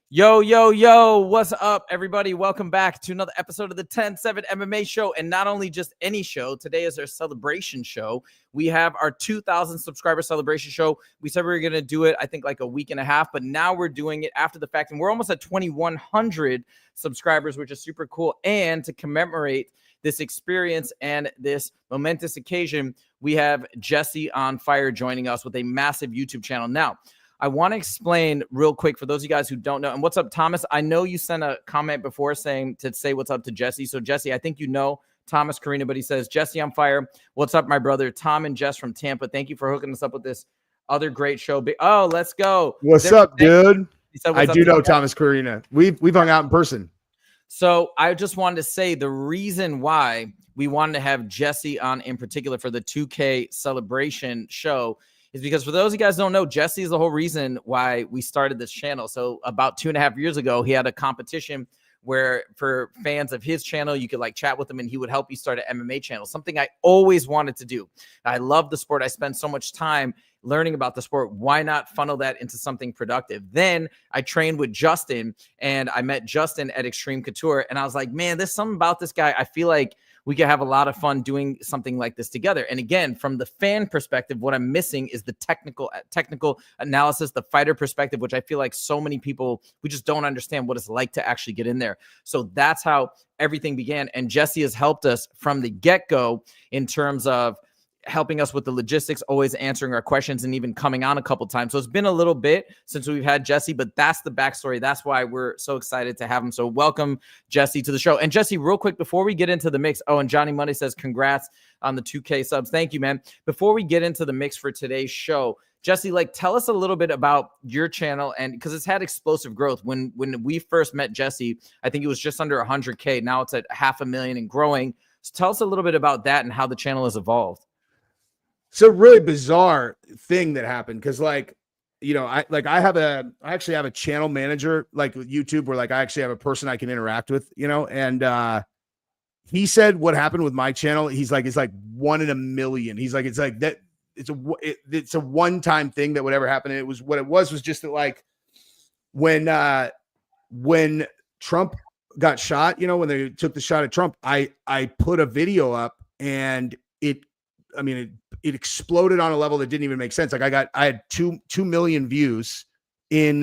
Yo, yo, yo, what's up, everybody? Welcome back to another episode of the 10-7 MMA show. And not only just any show, today is our celebration show. We have our 2,000 subscriber celebration show. We said we were going to do it, I think, like a week and a half, but now we're doing it after the fact. And we're almost at 2,100 subscribers, which is super cool. And to commemorate this experience and this momentous occasion, we have Jesse on Fire joining us with a massive YouTube channel. Now, I want to explain real quick for those of you guys who don't know. And what's up, Thomas? I know you sent a comment before saying to say what's up to Jesse. So, Jesse, I think you know Thomas Karina, but he says, Jesse on Fire. What's up, my brother? Tom and Jess from Tampa. Thank you for hooking us up with this other great show. Oh, let's go. What's up, dude? I do know Thomas Karina. We've hung out in person. So I just wanted to say the reason why we wanted to have Jesse on in particular for the 2K celebration show is because for those of you guys who don't know, Jesse is the whole reason why we started this channel. So about 2.5 years ago, he had a competition where for fans of his channel, you could like chat with him and he would help you start an MMA channel, something I always wanted to do. I love the sport. I spend so much time learning about the sport. Why not funnel that into something productive? Then I trained with Justin and I met Justin at Extreme Couture. And I was like, man, there's something about this guy. I feel like we could have a lot of fun doing something like this together. And again, from the fan perspective, what I'm missing is the technical analysis, the fighter perspective, which I feel like so many people, we just don't understand what it's like to actually get in there. So that's how everything began. And Jesse has helped us from the get-go in terms of helping us with the logistics, always answering our questions and even coming on a couple times. So it's been a little bit since we've had Jesse, but that's the backstory. That's why we're so excited to have him. So welcome, Jesse, to the show. And Jesse, real quick, before we get into the mix, and Johnny Monday says, congrats on the 2K subs. Thank you, man. Before we get into the mix for today's show, Jesse, tell us a little bit about your channel, and because it's had explosive growth. When we first met Jesse, I think it was just under 100K. Now it's at 500,000 and growing. So tell us a little bit about that and how the channel has evolved. It's a really bizarre thing that happened because, I actually have a channel manager like with YouTube where I actually have a person I can interact with, and he said what happened with my channel. He's like, it's like 1 in a million. He's like, it's like that. It's a one-time thing that would ever happen. And it was what it was just that when Trump got shot, when they took the shot at Trump, I put a video up and it exploded on a level that didn't even make sense. I had 2 million views in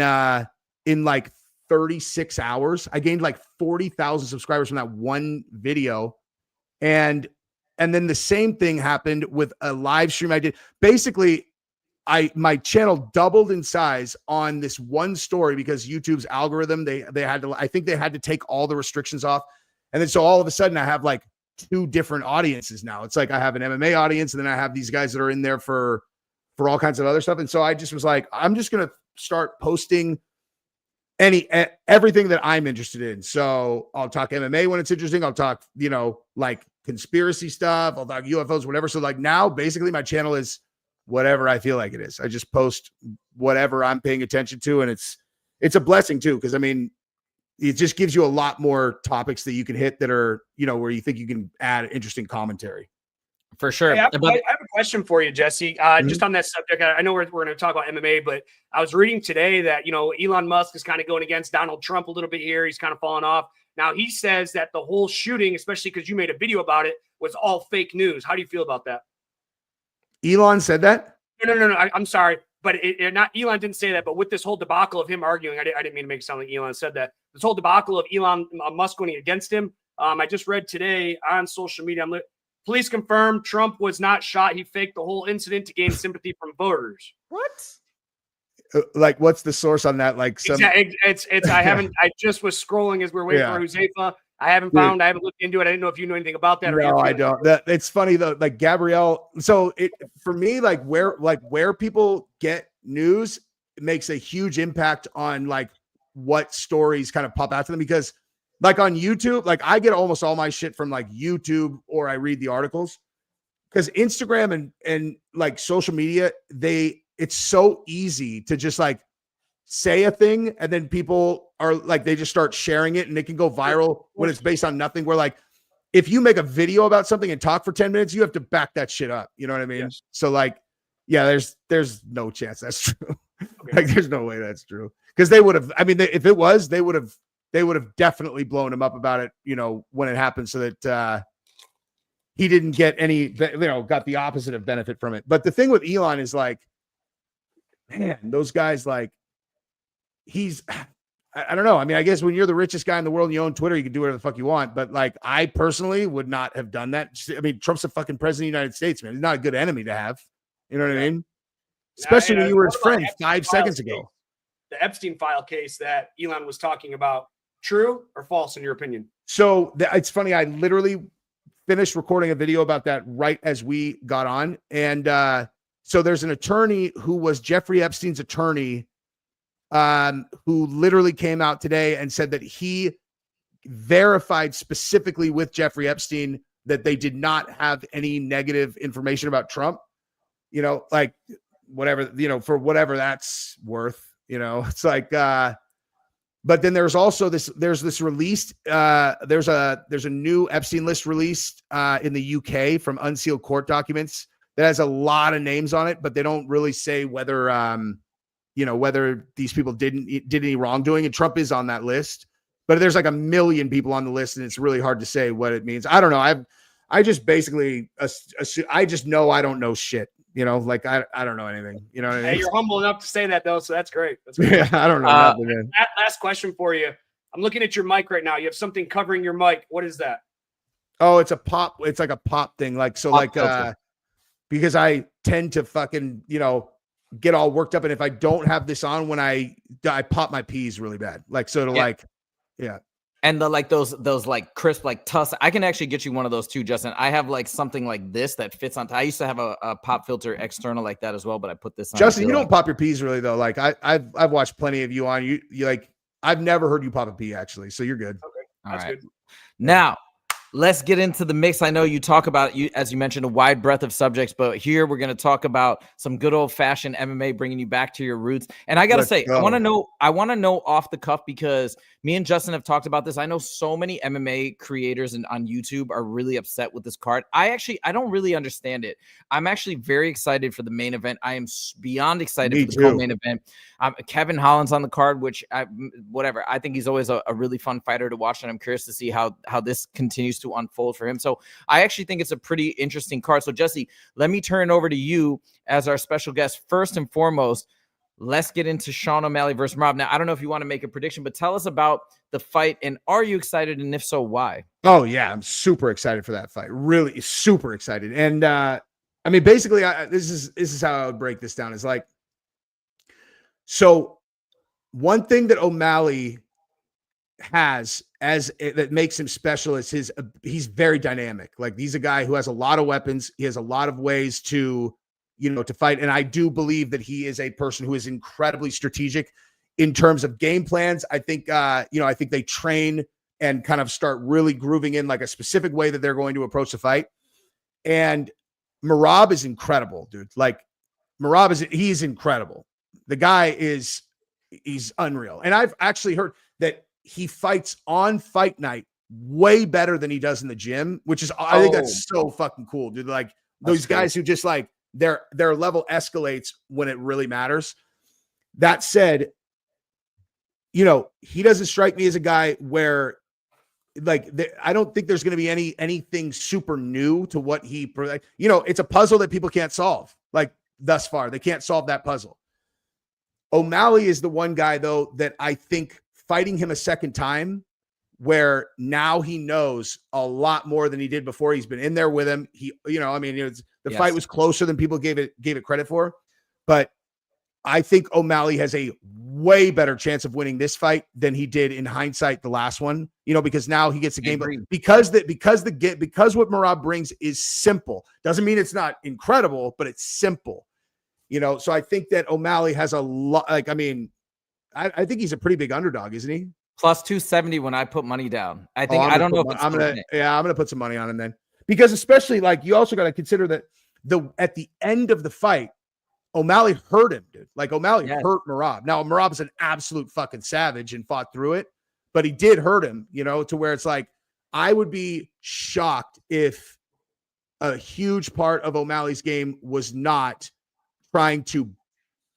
36 hours. I gained 40,000 subscribers from that one video. And then the same thing happened with a live stream I did. Basically, my channel doubled in size on this one story because YouTube's algorithm, they had to take all the restrictions off. And then so all of a sudden I have 2 different audiences now. It's I have an MMA audience, and then I have these guys that are in there for all kinds of other stuff. And so I just was like, I'm just going to start posting everything that I'm interested in. So I'll talk MMA when it's interesting. I'll talk, conspiracy stuff. I'll talk UFOs, whatever. So now basically my channel is whatever I feel like it is. I just post whatever I'm paying attention to. And it's a blessing too. Cause it just gives you a lot more topics that you can hit that are, where you think you can add interesting commentary. For sure. Hey, I have a question for you, Jesse. Just on that subject. I know we're going to talk about MMA, but I was reading today that, Elon Musk is kind of going against Donald Trump a little bit here. He's kind of falling off. Now he says that the whole shooting, especially because you made a video about it, was all fake news. How do you feel about that? Elon said that? No. I'm sorry. But not Elon didn't say that, but with this whole debacle of him arguing, I didn't mean to make it sound like Elon said that. This whole debacle of Elon Musk going against him. I just read today on social media, police confirm Trump was not shot. He faked the whole incident to gain sympathy from voters. What? What's the source on that? I just was scrolling as we're waiting for Huzaifa. I haven't looked into it. I didn't know if you know anything about that. No, I don't. It's funny though. Gabrielle. So for me, where people get news, it makes a huge impact on what stories kind of pop out to them, because on YouTube, I get almost all my shit from YouTube, or I read the articles, because Instagram and social media, it's so easy to just say a thing and then people are they just start sharing it and it can go viral when it's based on nothing. Where if you make a video about something and talk for 10 minutes, you have to back that shit up. You know what I mean? Yes. So there's no chance that's true. Okay. There's no way that's true. because they would have. I mean, if it was, they would have definitely blown him up about it, when it happened, so that he didn't get any, got the opposite of benefit from it. But the thing with Elon is like, man, those guys, like, I don't know. I mean, I guess when you're the richest guy in the world and you own Twitter, you can do whatever the fuck you want. But like, I personally would not have done that. I mean, Trump's a fucking president of the United States, man. He's not a good enemy to have. You know what I mean? Especially when you were his friend 5 seconds ago. The Epstein file case that Elon was talking about, true or false in your opinion? So it's funny. I literally finished recording a video about that right as we got on. And so there's an attorney who was Jeffrey Epstein's attorney, who literally came out today and said that he verified specifically with Jeffrey Epstein that they did not have any negative information about Trump, like whatever, for whatever that's worth, it's like, but then there's also there's this released, there's a new Epstein list released in the UK from unsealed court documents that has a lot of names on it, but they don't really say whether, whether these people did any wrongdoing, and Trump is on that list, but there's like 1 million people on the list, and it's really hard to say what it means. I don't know. I just basically, I just know I don't know shit. Like I don't know anything. You know what I mean? Hey, you're humble enough to say that though, so that's great. That's great. Yeah, I don't know nothing, man. Last question for you. I'm looking at your mic right now. You have something covering your mic. What is that? Oh, it's a pop. It's like a pop thing. Like so, pop filter. Because I tend to fucking get all worked up, and if I don't have this on when I pop my peas really bad, like so to like, yeah. And those like crisp, like tuss. I can actually get you one of those too, Justin. I have like something like this that fits on. I used to have a pop filter external like that as well, but I put this on. Justin, you don't pop your peas really though. Like I've watched plenty of you on. You like, I've never heard you pop a pea actually, so you're good. Okay, that's good. Now, let's get into the mix. I know you talk about, as you mentioned, a wide breadth of subjects, but here we're going to talk about some good old fashioned MMA, bringing you back to your roots. And I got to say, I want to know off the cuff, because me and Justin have talked about this. I know so many MMA creators on YouTube are really upset with this card. I don't really understand it. I'm actually very excited for the main event. I am beyond excited for the co-main event. Kevin Holland's on the card, which I think he's always a really fun fighter to watch, and I'm curious to see how this continues to unfold for him. So I actually think it's a pretty interesting card. So Jesse, let me turn it over to you as our special guest. First and foremost, let's get into Sean O'Malley versus Merab. Now, I don't know if you want to make a prediction, but tell us about the fight, and are you excited? And if so, why? Oh yeah, I'm super excited for that fight. Really super excited. And I mean, basically, this is how I would break this down. Is like, so one thing that O'Malley has that makes him special is he's very dynamic. Like, he's a guy who has a lot of weapons. He has a lot of ways to fight. And I do believe that he is a person who is incredibly strategic in terms of game plans. I think, I think they train and kind of start really grooving in like a specific way that they're going to approach the fight. And Merab is incredible, dude. Like, he's incredible. The guy he's unreal. And I've actually heard that he fights on fight night way better than he does in the gym, which is, I think that's so fucking cool, dude. Like, those guys who just like, their level escalates when it really matters. That said, he doesn't strike me as a guy where, like, I don't think there's going to be anything super new to what it's a puzzle that people can't solve. Like, thus far, they can't solve that puzzle. O'Malley is the one guy, though, that I think fighting him a second time, where now he knows a lot more than he did before. He's been in there with him. The fight was closer than people gave it credit for, but I think O'Malley has a way better chance of winning this fight than he did in hindsight the last one. Because now he gets the game because what Merab brings is simple. Doesn't mean it's not incredible, but it's simple. So I think that O'Malley has a lot. Like, I mean, I think he's a pretty big underdog, isn't he? Plus 270 when I put money down. I think I'm gonna put some money on him then, because especially, like, you also got to consider that at the end of the fight, O'Malley hurt him, dude. Like, O'Malley hurt Merab. Now, Merab is an absolute fucking savage and fought through it, but he did hurt him, to where it's like, I would be shocked if a huge part of O'Malley's game was not trying to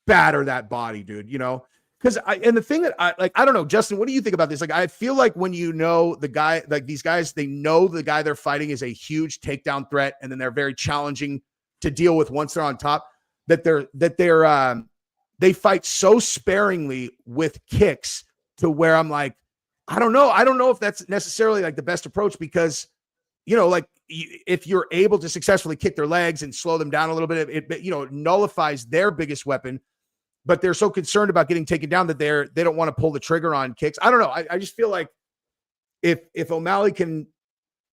batter that body, dude. Because and the thing that I don't know, Justin, what do you think about this? Like, I feel like when you know the guy, like these guys, they know the guy they're fighting is a huge takedown threat, and then they're very challenging to deal with once they're on top, they fight so sparingly with kicks to where I'm like, I don't know if that's necessarily like the best approach, because, like if you're able to successfully kick their legs and slow them down a little bit, it nullifies their biggest weapon, but they're so concerned about getting taken down that they don't want to pull the trigger on kicks. I don't know. I just feel like if O'Malley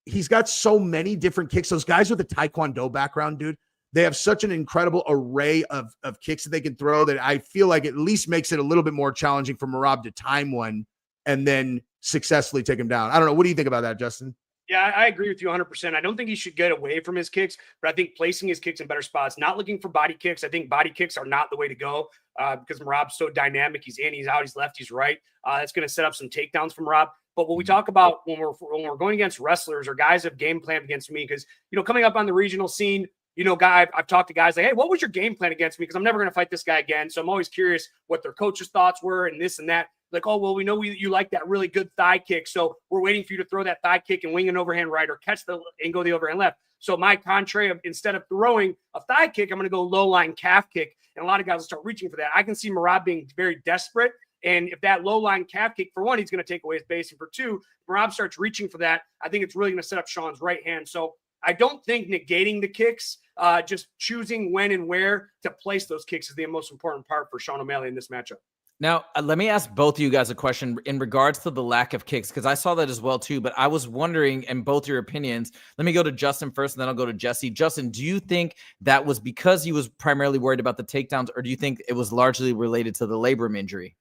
he's got so many different kicks. Those guys with a Taekwondo background, dude, they have such an incredible array of kicks that they can throw that I feel like at least makes it a little bit more challenging for Merab to time one and then successfully take him down. I don't know. What do you think about that, Justin? Yeah, I agree with you 100%. I don't think he should get away from his kicks, but I think placing his kicks in better spots, not looking for body kicks. I think body kicks are not the way to go because Merab's so dynamic. He's in, he's out, he's left, he's right. That's going to set up some takedowns from Merab. But what we talk about when we're going against wrestlers or guys have game planned against me, because, coming up on the regional scene, I've talked to guys like, hey, what was your game plan against me? Because I'm never going to fight this guy again. So I'm always curious what their coach's thoughts were and this and that. Like, oh, well, we know you like that really good thigh kick. So we're waiting for you to throw that thigh kick and wing an overhand right or catch and go the overhand left. So my contrary of, instead of throwing a thigh kick, I'm going to go low line calf kick. And a lot of guys will start reaching for that. I can see Merab being very desperate. And if that low line calf kick, for one, he's going to take away his base. And for two, Merab starts reaching for that, I think it's really going to set up Sean's right hand. So I don't think negating the kicks, just choosing when and where to place those kicks is the most important part for Sean O'Malley in this matchup. Now, let me ask both of you guys a question in regards to the lack of kicks, because I saw that as well, too. But I was wondering, and both your opinions, let me go to Justin first, and then I'll go to Jesse. Justin, do you think that was because he was primarily worried about the takedowns, or do you think it was largely related to the labrum injury?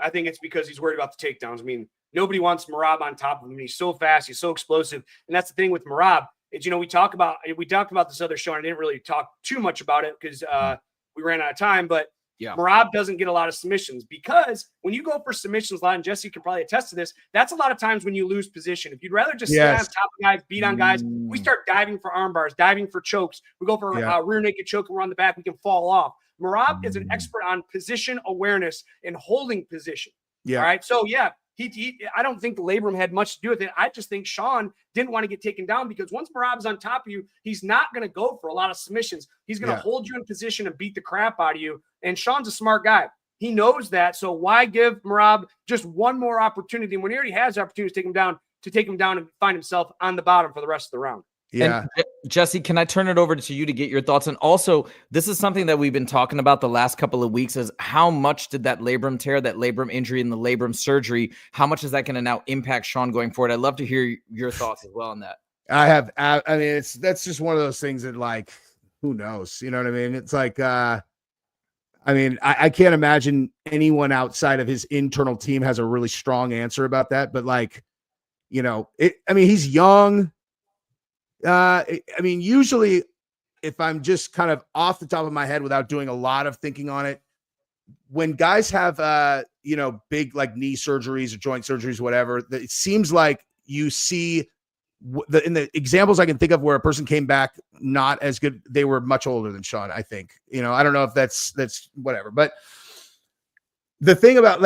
I think it's because he's worried about the takedowns. I mean, nobody wants Merab on top of him. He's so fast. He's so explosive. And that's the thing with Merab. Is, we talked about this other show, and I didn't really talk too much about it because we ran out of time. But yeah, Merab doesn't get a lot of submissions because when you go for submissions a lot, and Jesse can probably attest to this, that's a lot of times when you lose position. If you'd rather just stand on top of guys, beat on guys, we start diving for arm bars, diving for chokes. We go for rear naked choke and we're on the back. We can fall off. Merab is an expert on position awareness and holding position. Yeah. All right. So, yeah, I don't think the labrum had much to do with it. I just think Sean didn't want to get taken down because once Merab's on top of you, he's not going to go for a lot of submissions. He's going to hold you in position and beat the crap out of you. And Sean's a smart guy. He knows that. So why give Merab just one more opportunity when he already has the opportunity to take him down and find himself on the bottom for the rest of the round? Yeah. And Jesse, can I turn it over to you to get your thoughts? And also, this is something that we've been talking about the last couple of weeks is how much did that labrum tear, that labrum injury and the labrum surgery, how much is that going to now impact Sean going forward? I'd love to hear your thoughts as well on that. I mean, that's just one of those things that, like, who knows? You know what I mean? It's like, I can't imagine anyone outside of his internal team has a really strong answer about that. But he's young. Usually if I'm just kind of off the top of my head without doing a lot of thinking on it, when guys have, big like knee surgeries or joint surgeries, whatever, it seems like you see in the examples I can think of where a person came back not as good, they were much older than Sean, I think. I don't know if that's whatever, but the thing about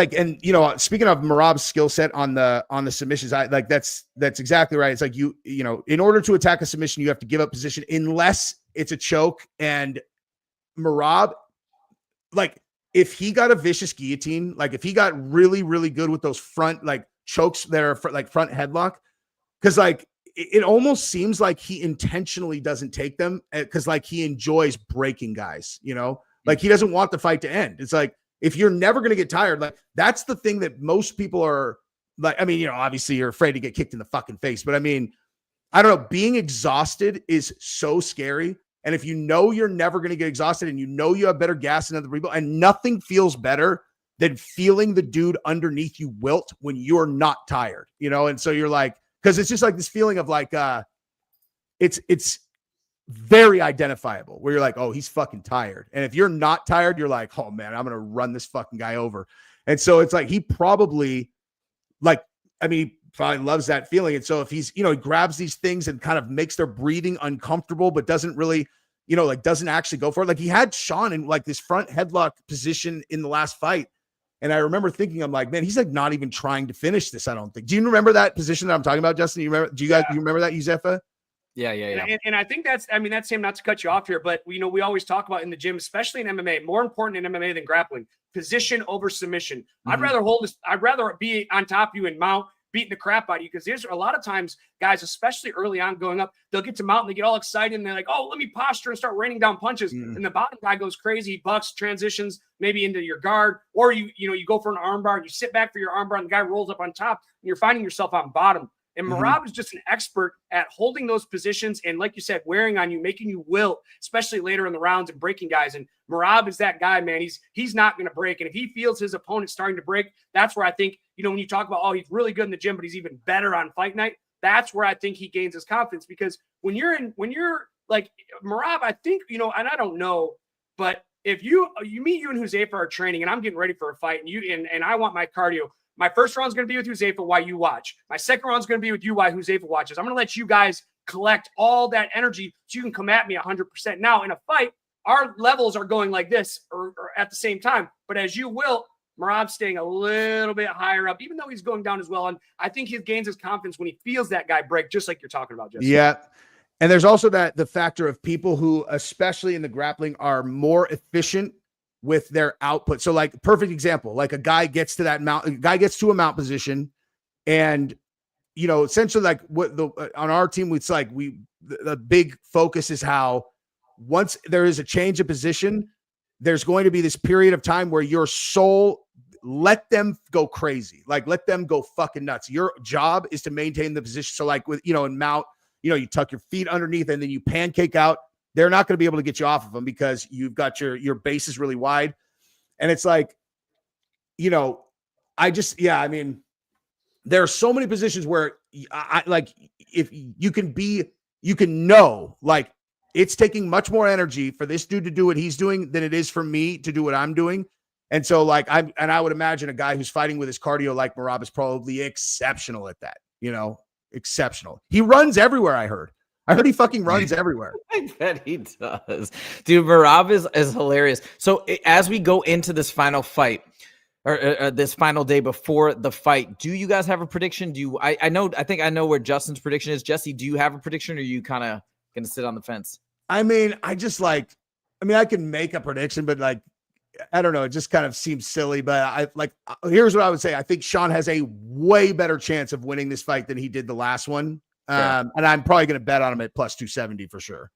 speaking of Merab's skill set on the submissions, that's exactly right. It's like in order to attack a submission, you have to give up position unless it's a choke. And Merab, if he got a vicious guillotine, if he got really, really good with those front chokes that are front headlock, because it almost seems like he intentionally doesn't take them because he enjoys breaking guys. He doesn't want the fight to end. It's like, if you're never going to get tired, that's the thing that most people are obviously you're afraid to get kicked in the fucking face, but I don't know, being exhausted is so scary. And if you're never going to get exhausted and you have better gas than the rebound, and nothing feels better than feeling the dude underneath you wilt when you're not tired, and so you're because it's just this feeling of it's very identifiable where you're oh, he's fucking tired. And if you're not tired, you're oh man, I'm going to run this fucking guy over. And so it's he probably probably loves that feeling. And so if he's, he grabs these things and kind of makes their breathing uncomfortable, but doesn't really, doesn't actually go for it. He had Sean in this front headlock position in the last fight. And I remember thinking, I'm like, man, he's like not even trying to finish this. I don't think. Do you remember that position that I'm talking about, Justin? You remember? Do you remember that, Uzefa? Yeah. And I think that's him, not to cut you off here, but we always talk about in the gym, especially in MMA, more important in MMA than grappling, position over submission. Mm-hmm. I'd rather be on top of you and mount, beating the crap out of you, because there's a lot of times guys, especially early on going up, they'll get to mount and they get all excited and they're like, oh, let me posture and start raining down punches. And the bottom guy goes crazy, he bucks, transitions maybe into your guard, or you go for an armbar and you sit back for your armbar and the guy rolls up on top and you're finding yourself on bottom. And Merab is just an expert at holding those positions and, like you said, wearing on you, making you wilt, especially later in the rounds and breaking guys. And Merab is that guy, man. He's not going to break. And if he feels his opponent starting to break, that's where I think, when you talk about, oh, he's really good in the gym, but he's even better on fight night, that's where I think he gains his confidence. Because when you're like Merab, I think, and I don't know, but if you meet you and Huzaifa are training and I'm getting ready for a fight and I want my cardio, my first round's going to be with Huzaifa while you watch. My second round's going to be with you while Huzaifa watches. I'm going to let you guys collect all that energy so you can come at me 100%. Now, in a fight, our levels are going like this or at the same time. But as you will, Merab's staying a little bit higher up, even though he's going down as well. And I think he gains his confidence when he feels that guy break, just like you're talking about, Jesse. Yeah. And there's also the factor of people who, especially in the grappling, are more efficient with their output. So like perfect example, like a guy gets to a mount position and, essentially like on our team, it's like the big focus is how once there is a change of position, there's going to be this period of time where your soul, let them go crazy. Like let them go fucking nuts. Your job is to maintain the position. So like with, in mount, you tuck your feet underneath and then you pancake out. They're not going to be able to get you off of them because you've got your base is really wide. And it's like, there are so many positions where I like, if you can know, like it's taking much more energy for this dude to do what he's doing than it is for me to do what I'm doing. And so like, I would imagine a guy who's fighting with his cardio like Merab is probably exceptional at that, exceptional. He runs everywhere. I heard he fucking runs everywhere. I bet he does. Dude, Merab is hilarious. So as we go into this final fight or this final day before the fight, do you guys have a prediction? I think I know where Justin's prediction is. Jesse, do you have a prediction or are you kind of going to sit on the fence? I can make a prediction, but like, I don't know. It just kind of seems silly, but here's what I would say. I think Sean has a way better chance of winning this fight than he did the last one. And I'm probably going to bet on him at plus 270 for sure.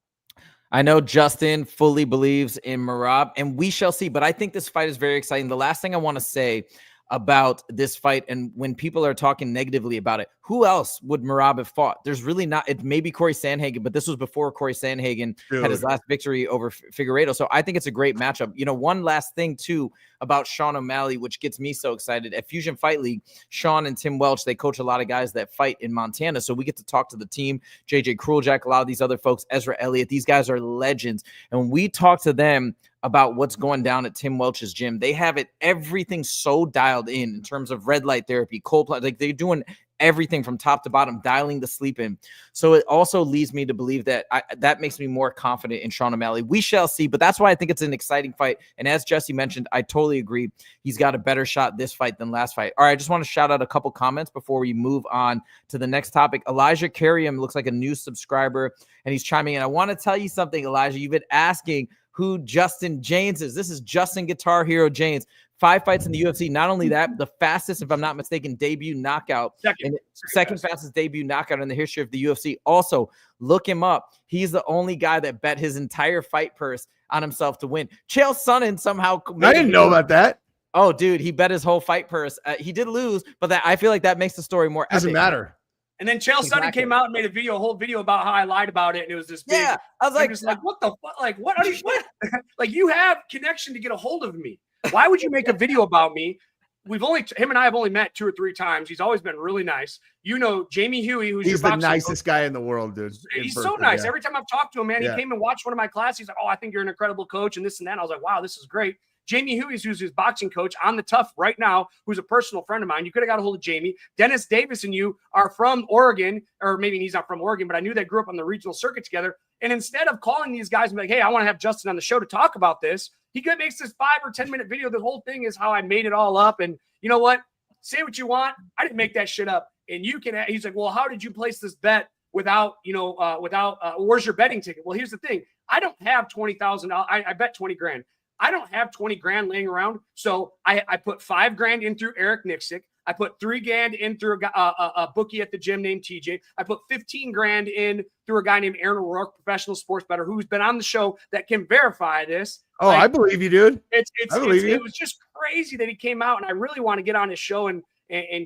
I know Justin fully believes in Merab, and we shall see. But I think this fight is very exciting. The last thing I want to say about this fight, and when people are talking negatively about it, who else would Merab have fought? There's really not. It may be Corey Sandhagen, but this was before Corey Sandhagen had his last victory over Figueiredo. So I think it's a great matchup. One last thing too about Sean O'Malley, which gets me so excited. At Fusion Fight League, Sean and Tim Welch, they coach a lot of guys that fight in Montana. So we get to talk to the team, JJ Crueljack, a lot of these other folks, Ezra Elliott. These guys are legends. And when we talk to them about what's going down at Tim Welch's gym, they have everything so dialed in terms of red light therapy, cold plunge, like they're doing everything from top to bottom, dialing the sleep in. So it also leads me to believe that that makes me more confident in Sean O'Malley. We shall see, but that's why I think it's an exciting fight. And as Jesse mentioned, I totally agree. He's got a better shot this fight than last fight. All right, I just want to shout out a couple comments before we move on to the next topic. Elijah Carrium looks like a new subscriber, and he's chiming in. I want to tell you something, Elijah. You've been asking who Justin James is. This is Justin Guitar Hero James. 5 fights in the UFC. Not only that, the fastest, if I'm not mistaken, debut knockout. Second fastest debut knockout in the history of the UFC. Also, look him up. He's the only guy that bet his entire fight purse on himself to win. Chael Sonnen somehow. I didn't know about that. Oh, dude, he bet his whole fight purse. He did lose, but I feel like that makes the story more doesn't epic. matter. And then Chael Sonnen came out and made a whole video about how I lied about it, and it was this big. Yeah, I was like, what the fuck? Like, what are you? What? Like, you have connection to get a hold of me. Why would you make a video about me? Him and I have only met 2 or 3 times. He's always been really nice. Jamie Huey, he's the nicest guy in the world, dude. He's so nice. Yeah. Every time I've talked to him, man, he came and watched one of my classes. He's like, oh, I think you're an incredible coach and this and that. And I was like, wow, this is great. Jamie Huey, who's his boxing coach on the Tough right now, who's a personal friend of mine. You could have got a hold of Jamie. Dennis Davis and you are from Oregon, or maybe he's not from Oregon, but I knew they grew up on the regional circuit together. And instead of calling these guys and be like, hey, I want to have Justin on the show to talk about this, He makes this 5 or 10 minute video. The whole thing is how I made it all up. And you know what? Say what you want. I didn't make that shit up. And you can, he's like, well, how did you place this bet without, where's your betting ticket? Well, here's the thing. I don't have $20,000. I bet 20 grand. I don't have 20 grand laying around. So I put 5 grand in through Eric Nixick. I put 3 grand in through a bookie at the gym named TJ. I put 15 grand in through a guy named Aaron O'Rourke, professional sports bettor, who's been on the show that can verify this. Oh, I believe you, dude. It was just crazy that he came out, and I really want to get on his show and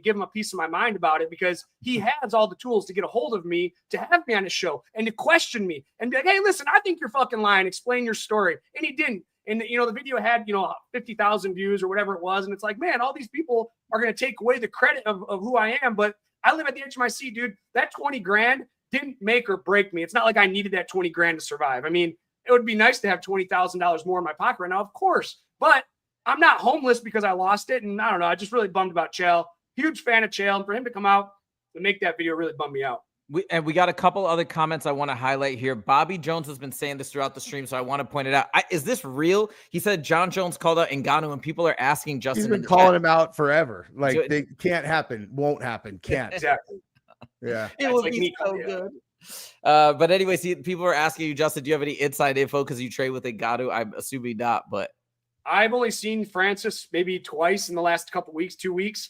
give him a piece of my mind about it, because he has all the tools to get a hold of me, to have me on his show and to question me and be like, hey, listen, I think you're fucking lying. Explain your story. And he didn't. And, the video had, 50,000 views or whatever it was. And it's like, man, all these people are going to take away the credit of who I am. But I live at the edge of my seat, dude. That 20 grand didn't make or break me. It's not like I needed that 20 grand to survive. I mean, it would be nice to have $20,000 more in my pocket right now, of course. But I'm not homeless because I lost it. And I don't know. I just really bummed about Chael. Huge fan of Chael. And for him to come out and make that video really bummed me out. We got a couple other comments I want to highlight here. Bobby Jones has been saying this throughout the stream, so I want to point it out. Is this real? He said Jon Jones called out Ngannou, and people are asking Justin. He's been calling him out forever. Like, they can't happen, won't happen, can't. Exactly. Yeah. It would be so good. But anyways, people are asking you, Justin, do you have any inside info because you trade with Ngannou? I'm assuming not, but I've only seen Francis maybe twice in the last couple weeks, 2 weeks.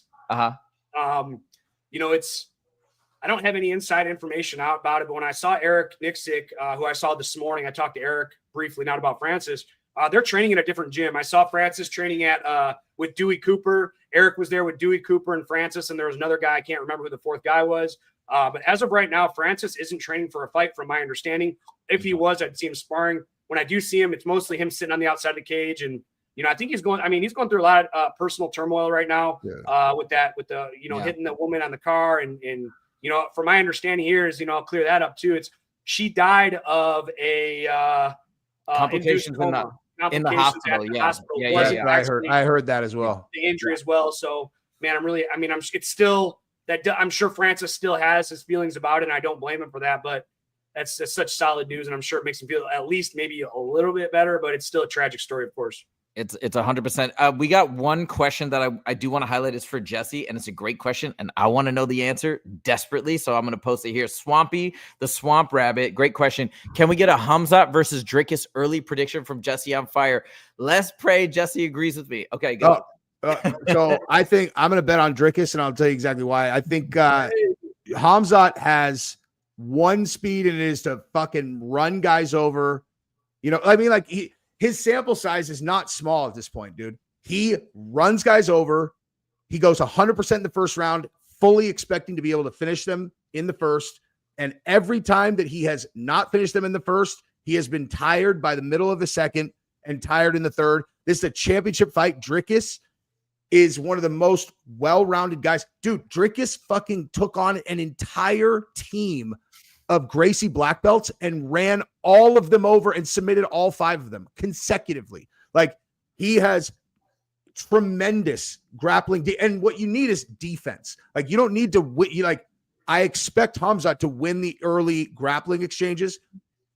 I don't have any inside information out about it, but when I saw Eric Nixick, who I saw this morning, I talked to Eric briefly, not about Francis. They're training at a different gym. I saw Francis training with Dewey Cooper. Eric was there with Dewey Cooper and Francis, and there was another guy. I can't remember who the fourth guy was. But as of right now, Francis isn't training for a fight, from my understanding. If he was, I'd see him sparring. When I do see him, it's mostly him sitting on the outside of the cage. And, I think he's going through a lot of personal turmoil right now with hitting the woman on the car. And from my understanding here is, I'll clear that up too. She died of a complications in the hospital. I heard that as well. The injury as well. So, man, it's still that I'm sure Francis still has his feelings about it, and I don't blame him for that. But that's such solid news, and I'm sure it makes him feel at least maybe a little bit better. But it's still a tragic story, of course. It's 100%. We got one question that I do want to highlight is for Jesse, and it's a great question, and I want to know the answer desperately, so I'm going to post it here. Swampy, the Swamp Rabbit, great question. Can we get a Khamzat versus Dricus early prediction from Jesse on fire? Let's pray Jesse agrees with me. Okay, go. So I think I'm going to bet on Dricus, and I'll tell you exactly why. I think Khamzat has one speed, and it is to fucking run guys over. His sample size is not small at this point, dude. He runs guys over. He goes 100% in the first round, fully expecting to be able to finish them in the first. And every time that he has not finished them in the first, he has been tired by the middle of the second and tired in the third. This is a championship fight. Dricus is one of the most well-rounded guys. Dude, Dricus fucking took on an entire team of Gracie black belts and ran all of them over and submitted all 5 of them consecutively. Like, he has tremendous grappling. And what you need is defense. Like, you don't need to win. I expect Khamzat to win the early grappling exchanges.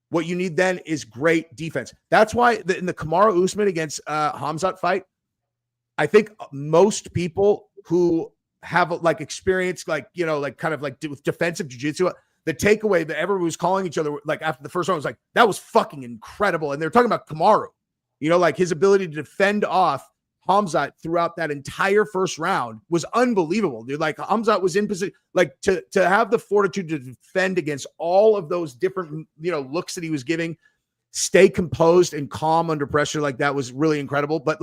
What you need then is great defense. That's why in the Kamaru Usman against Khamzat fight, I think most people who have experience, with defensive jiu-jitsu, the takeaway that everyone was calling each other, after the first round, was like, that was fucking incredible. And they're talking about Kamaru, his ability to defend off Khamzat throughout that entire first round was unbelievable, dude. Khamzat was in position, to have the fortitude to defend against all of those different, looks that he was giving, stay composed and calm under pressure. That was really incredible. But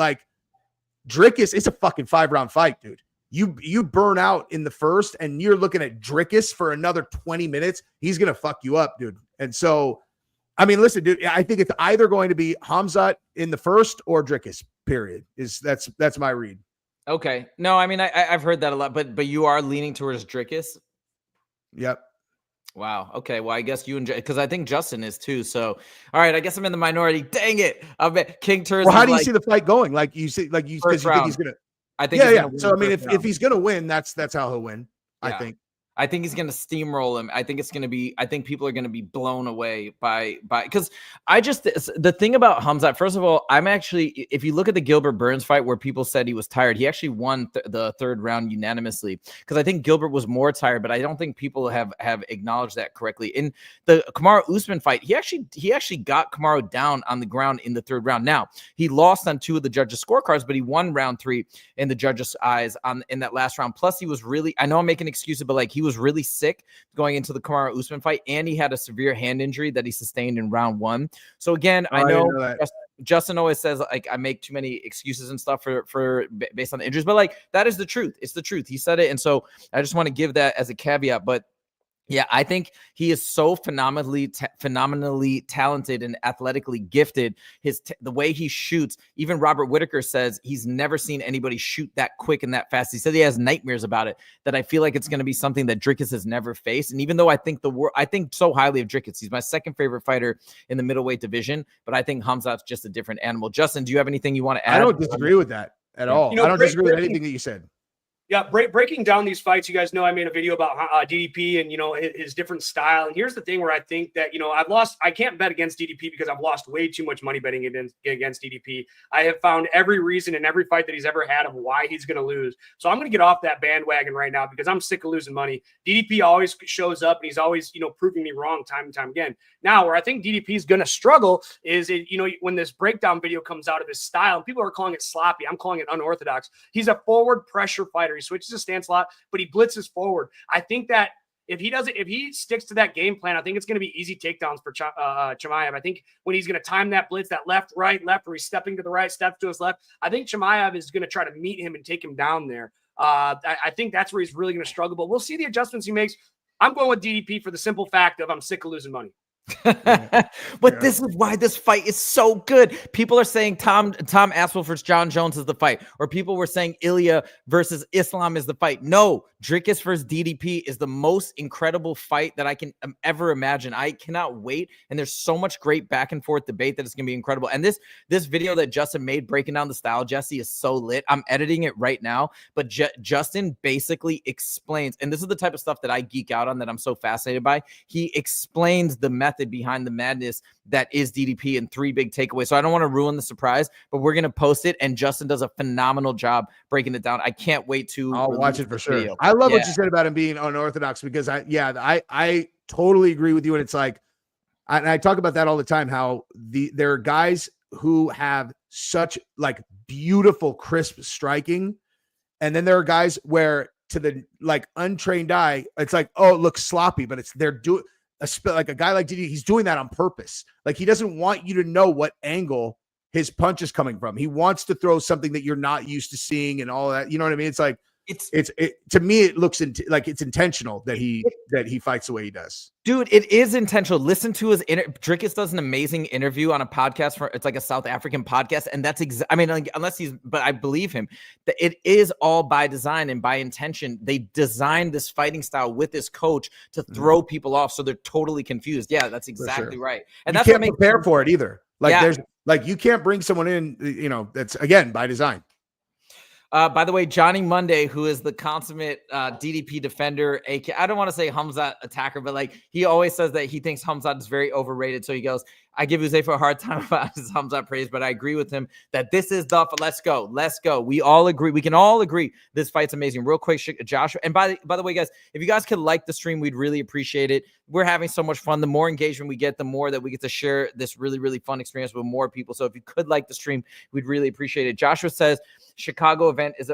Dricus, it's a fucking 5-round fight, dude. You burn out in the first, and you're looking at Dricus for another 20 minutes. He's going to fuck you up, dude. And so, listen, dude, I think it's either going to be Khamzat in the first or Dricus, period. That's my read. Okay. No, I've heard that a lot, but you are leaning towards Dricus? Yep. Wow. Okay. Well, I guess you enjoy, because I think Justin is too. So, all right. I guess I'm in the minority. Dang it. I bet King Turz. Well, how do you see the fight going? Because you think he's going to. I think So if he's going to win, that's how he'll win. I think. I think he's going to steamroll him. I think people are going to be blown away by, because the thing about Khamzat, first of all, if you look at the Gilbert Burns fight where people said he was tired, he actually won the third round unanimously, because I think Gilbert was more tired, but I don't think people have acknowledged that correctly. In the Kamaru Usman fight, he actually got Kamaru down on the ground in the third round. Now, he lost on 2 of the judges' scorecards, but he won round 3 in the judges' eyes in that last round. Plus, he was really, I know I'm making excuses, but like, he was really sick going into the Kamaru Usman fight, and he had a severe hand injury that he sustained in round 1. So again, I know Justin always says like I make too many excuses and stuff for based on the injuries, but like, that is the truth. It's the truth. He said it, and so I just want to give that as a caveat. But yeah, I think he is so phenomenally talented and athletically gifted. The way he shoots, even Robert Whitaker says he's never seen anybody shoot that quick and that fast. He said he has nightmares about it, that I feel like it's going to be something that Dricus has never faced. And even though I think so highly of Dricus, he's my second favorite fighter in the middleweight division, but I think Khamzat's just a different animal. Justin, do you have anything you want to add? I don't disagree with that at all. I don't disagree with anything that you said. Yeah, breaking down these fights, you guys know I made a video about DDP and, his different style. And here's the thing where I think that, I can't bet against DDP because I've lost way too much money betting against DDP. I have found every reason in every fight that he's ever had of why he's going to lose. So I'm going to get off that bandwagon right now because I'm sick of losing money. DDP always shows up and he's always, proving me wrong time and time again. Now, where I think DDP is going to struggle is, when this breakdown video comes out of his style, and people are calling it sloppy. I'm calling it unorthodox. He's a forward pressure fighter. He switches his stance a lot, but he blitzes forward. I think that if he sticks to that game plan, I think it's going to be easy takedowns for Chimaev. I think when he's going to time that blitz, that left, where he's stepping to the right, steps to his left, I think Chimaev is going to try to meet him and take him down there. I think that's where he's really going to struggle, but we'll see the adjustments he makes. I'm going with DDP for the simple fact of I'm sick of losing money. But this is why this fight is so good. People are saying Tom Aspinall versus Jon Jones is the fight, or people were saying Ilya versus Islam is the fight. No, Dricus versus DDP is the most incredible fight that I can ever imagine. I cannot wait, and there's so much great back and forth debate that it's gonna be incredible. And this video that Justin made breaking down the style, Jesse, is so lit. I'm editing it right now, but Justin basically explains, and this is the type of stuff that I geek out on, that I'm so fascinated by. He explains the method behind the madness that is DDP in 3 big takeaways. So I don't want to ruin the surprise, but we're going to post it, and Justin does a phenomenal job breaking it down. I can't wait to watch it for sure. Video. I love what you said about him being unorthodox, because I totally agree with you. And it's like, I talk about that all the time, how there are guys who have such like beautiful, crisp striking. And then there are guys where to the like untrained eye, it's like, oh, it looks sloppy, but like a guy like Didi, he's doing that on purpose. Like, he doesn't want you to know what angle his punch is coming from. He wants to throw something that you're not used to seeing and all that. You know what I mean? It's like, to me, it looks like it's intentional that he fights the way he does. Dude, it is intentional. Listen to his Dricus does an amazing interview on a podcast it's like a South African podcast, and that's but I believe him that it is all by design and by intention. They designed this fighting style with this coach to throw people off, so they're totally confused. Yeah, that's exactly right. And you can't prepare for it either. Like, you can't bring someone in, that's again by design. By the way, Johnny Monday, who is the consummate DDP defender, I don't want to say Khamzat attacker, but like, he always says that he thinks Khamzat is very overrated. So he goes, I give Uzaifa a hard time about his Khamzat praise, but I agree with him that this is let's go. We all agree. We can all agree this fight's amazing. Real quick, Joshua. And by the way, guys, if you guys could like the stream, we'd really appreciate it. We're having so much fun. The more engagement we get, the more that we get to share this really, really fun experience with more people. So if you could like the stream, we'd really appreciate it. Joshua says Chicago event is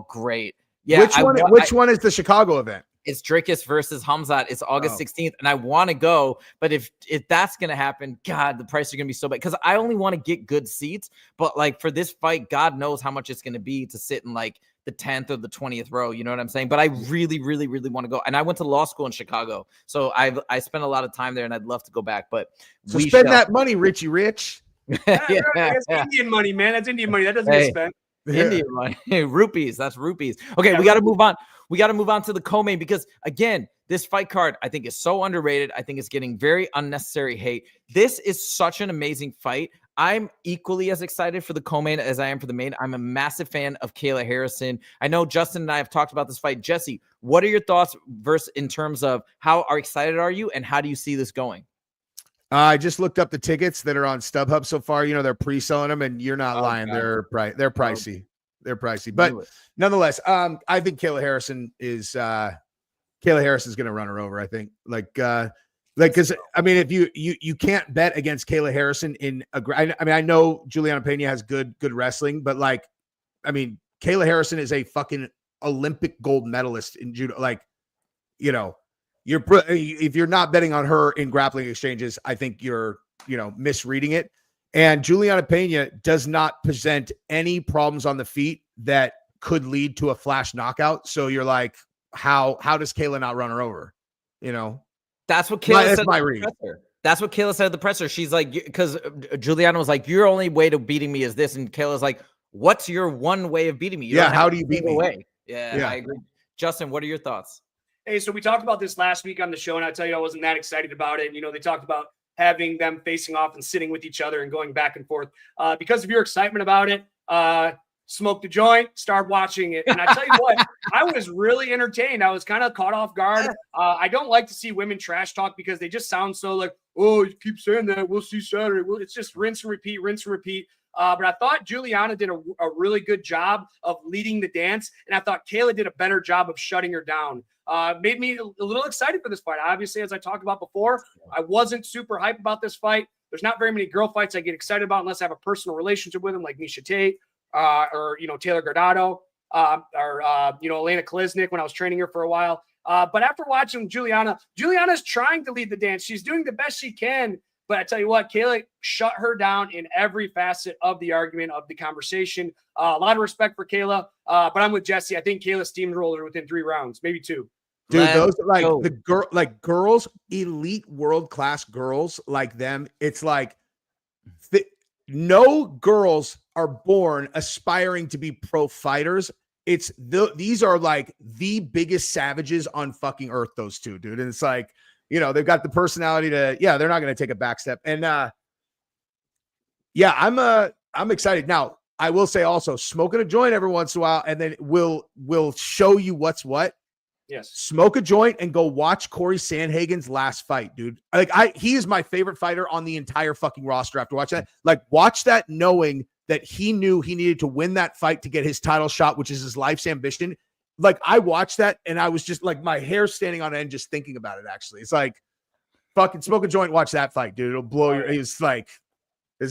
great. Yeah. Which one is the Chicago event? It's Dricus versus Khamzat. It's August 16th, and I want to go. But if that's going to happen, God, the price are going to be so bad. Because I only want to get good seats. But like for this fight, God knows how much it's going to be to sit in like the 10th or the 20th row. You know what I'm saying? But I really, really, really want to go. And I went to law school in Chicago, so I spent a lot of time there, and I'd love to go back. But spend that money, Richie Rich. That's Indian money, man. That's Indian money. That doesn't get spent. Indian money. Rupees. That's rupees. Okay, we got to move on. We got to move on to the co-main, because again, this fight card I think is so underrated. I think it's getting very unnecessary hate. This is such an amazing fight. I'm equally as excited for the co-main as I am for the main. I'm a massive fan of Kayla Harrison. I know Justin and I have talked about this fight. Jesse, what are your thoughts in terms of how excited are you and how do you see this going? I just looked up the tickets that are on StubHub so far. You know, they're pre-selling them, and you're not lying. God. They're pricey. They're pricey, but nonetheless, I think Kayla Harrison is going to run her over. I think because I mean, if you can't bet against Kayla Harrison I know Juliana Pena has good wrestling, but I mean, Kayla Harrison is a fucking Olympic gold medalist in judo. If you're not betting on her in grappling exchanges, I think you're misreading it. And Juliana Pena does not present any problems on the feet that could lead to a flash knockout. So you're like, how does Kayla not run her over? That's what Kayla said. My read. That's what Kayla said at the presser. She's like, because Juliana was like, your only way to beating me is this. And Kayla's like, what's your one way of beating me? How do you beat me? Way. Yeah, I agree. Justin, what are your thoughts? Hey, so we talked about this last week on the show, and I tell you, I wasn't that excited about it. They talked about having them facing off and sitting with each other and going back and forth. Because of your excitement about it, smoked a joint, started watching it. And I tell you what, I was really entertained. I was kind of caught off guard. I don't like to see women trash talk because they just sound so like, oh, you keep saying that. We'll see Saturday. Well, it's just rinse and repeat, rinse and repeat. But I thought Juliana did a really good job of leading the dance. And I thought Kayla did a better job of shutting her down. Made me a little excited for this fight. Obviously, as I talked about before, I wasn't super hyped about this fight. There's not very many girl fights I get excited about unless I have a personal relationship with them, like Miesha Tate or Taylor Gardado or Elena Kolesnik when I was training her for a while. But after watching Juliana's trying to lead the dance. She's doing the best she can. But I tell you what, Kayla shut her down in every facet of the argument, of the conversation. A lot of respect for Kayla, but I'm with Jesse. I think Kayla steamrolled her within 3 rounds, maybe 2. Dude, those are girls, elite world-class girls like them. It's like no girls are born aspiring to be pro fighters. These are like the biggest savages on fucking earth, those two, dude. And it's like, they've got the personality to, they're not going to take a back step. And I'm excited. Now, I will say also, smoking a joint every once in a while, and then we'll show you what's what. Yes. Smoke a joint and go watch Corey Sandhagen's last fight, dude. He is my favorite fighter on the entire fucking roster after watching that. Watch that knowing that he knew he needed to win that fight to get his title shot, which is his life's ambition. I watched that and I was just like, my hair standing on end just thinking about it, actually. It's like, fucking smoke a joint, watch that fight, dude. It'll blow your, it's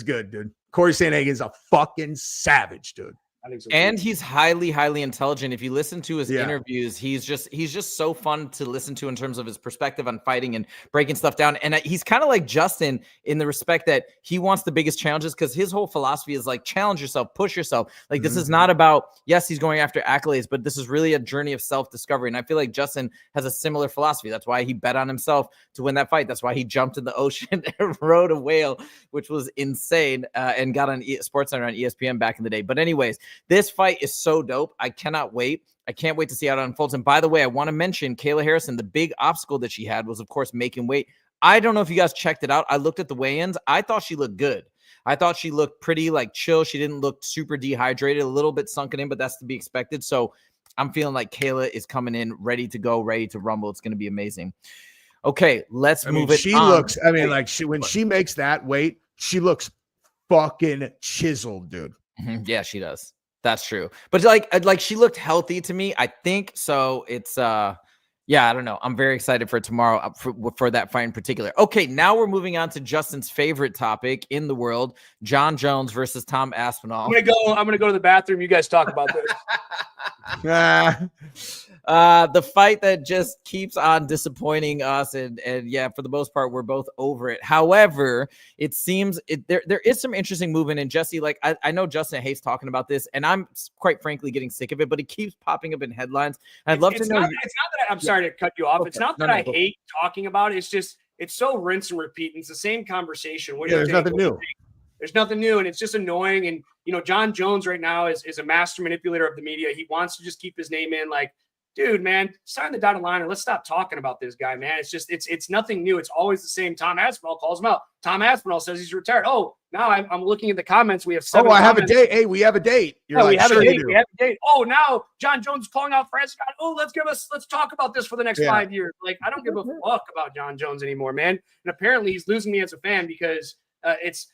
good, dude. Corey Sandhagen's a fucking savage, dude. I think so. And he's highly, highly intelligent. If you listen to his interviews, he's just so fun to listen to in terms of his perspective on fighting and breaking stuff down. And he's kind of like Justin in the respect that he wants the biggest challenges because his whole philosophy is like, challenge yourself, push yourself. This is not about, yes, he's going after accolades, but this is really a journey of self-discovery. And I feel like Justin has a similar philosophy. That's why he bet on himself to win that fight. That's why he jumped in the ocean and rode a whale, which was insane, and got on SportsCenter on ESPN back in the day. But anyways, this fight is so dope. I cannot wait. I can't wait to see how it unfolds. And by the way, I want to mention Kayla Harrison. The big obstacle that she had was, of course, making weight. I don't know if you guys checked it out. I looked at the weigh-ins. I thought she looked good. I thought she looked pretty chill. She didn't look super dehydrated, a little bit sunken in, but that's to be expected. So I'm feeling like Kayla is coming in ready to go, ready to rumble. It's going to be amazing. Okay, let's move it. She looks, when she makes that weight, she looks fucking chiseled, dude. Yeah, she does. That's true. But she looked healthy to me. I think so. It's I don't know. I'm very excited for tomorrow for that fight in particular. Okay, now we're moving on to Justin's favorite topic in the world, Jon Jones versus Tom Aspinall. I'm gonna go to the bathroom. You guys talk about this. The fight that just keeps on disappointing us, and yeah, for the most part, we're both over it. However, it seems there is some interesting movement. And Jesse, I know Justin hates talking about this, and I'm quite frankly getting sick of it, but it keeps popping up in headlines. I'd love to know. It's not that I'm sorry to cut you off. Okay. It's not that I hate talking about it. It's just it's so rinse and repeat. It's the same conversation. There's nothing new. There's nothing new, and it's just annoying. And Jon Jones right now is a master manipulator of the media. He wants to just keep his name in. dude, man, sign the dotted line and let's stop talking about this guy, man. It's just, it's nothing new. It's always the same. Tom Aspinall calls him out. Tom Aspinall says he's retired. Oh, now I'm looking at the comments. We have 7 I have a comments. date. Hey, we have a date. You're we have sure a date. you do. We have a date. Oh, now Jon Jones is calling out Francis. Oh, let's talk about this for the next 5 years. Like, I don't give a fuck about Jon Jones anymore, man. And apparently he's losing me as a fan because it's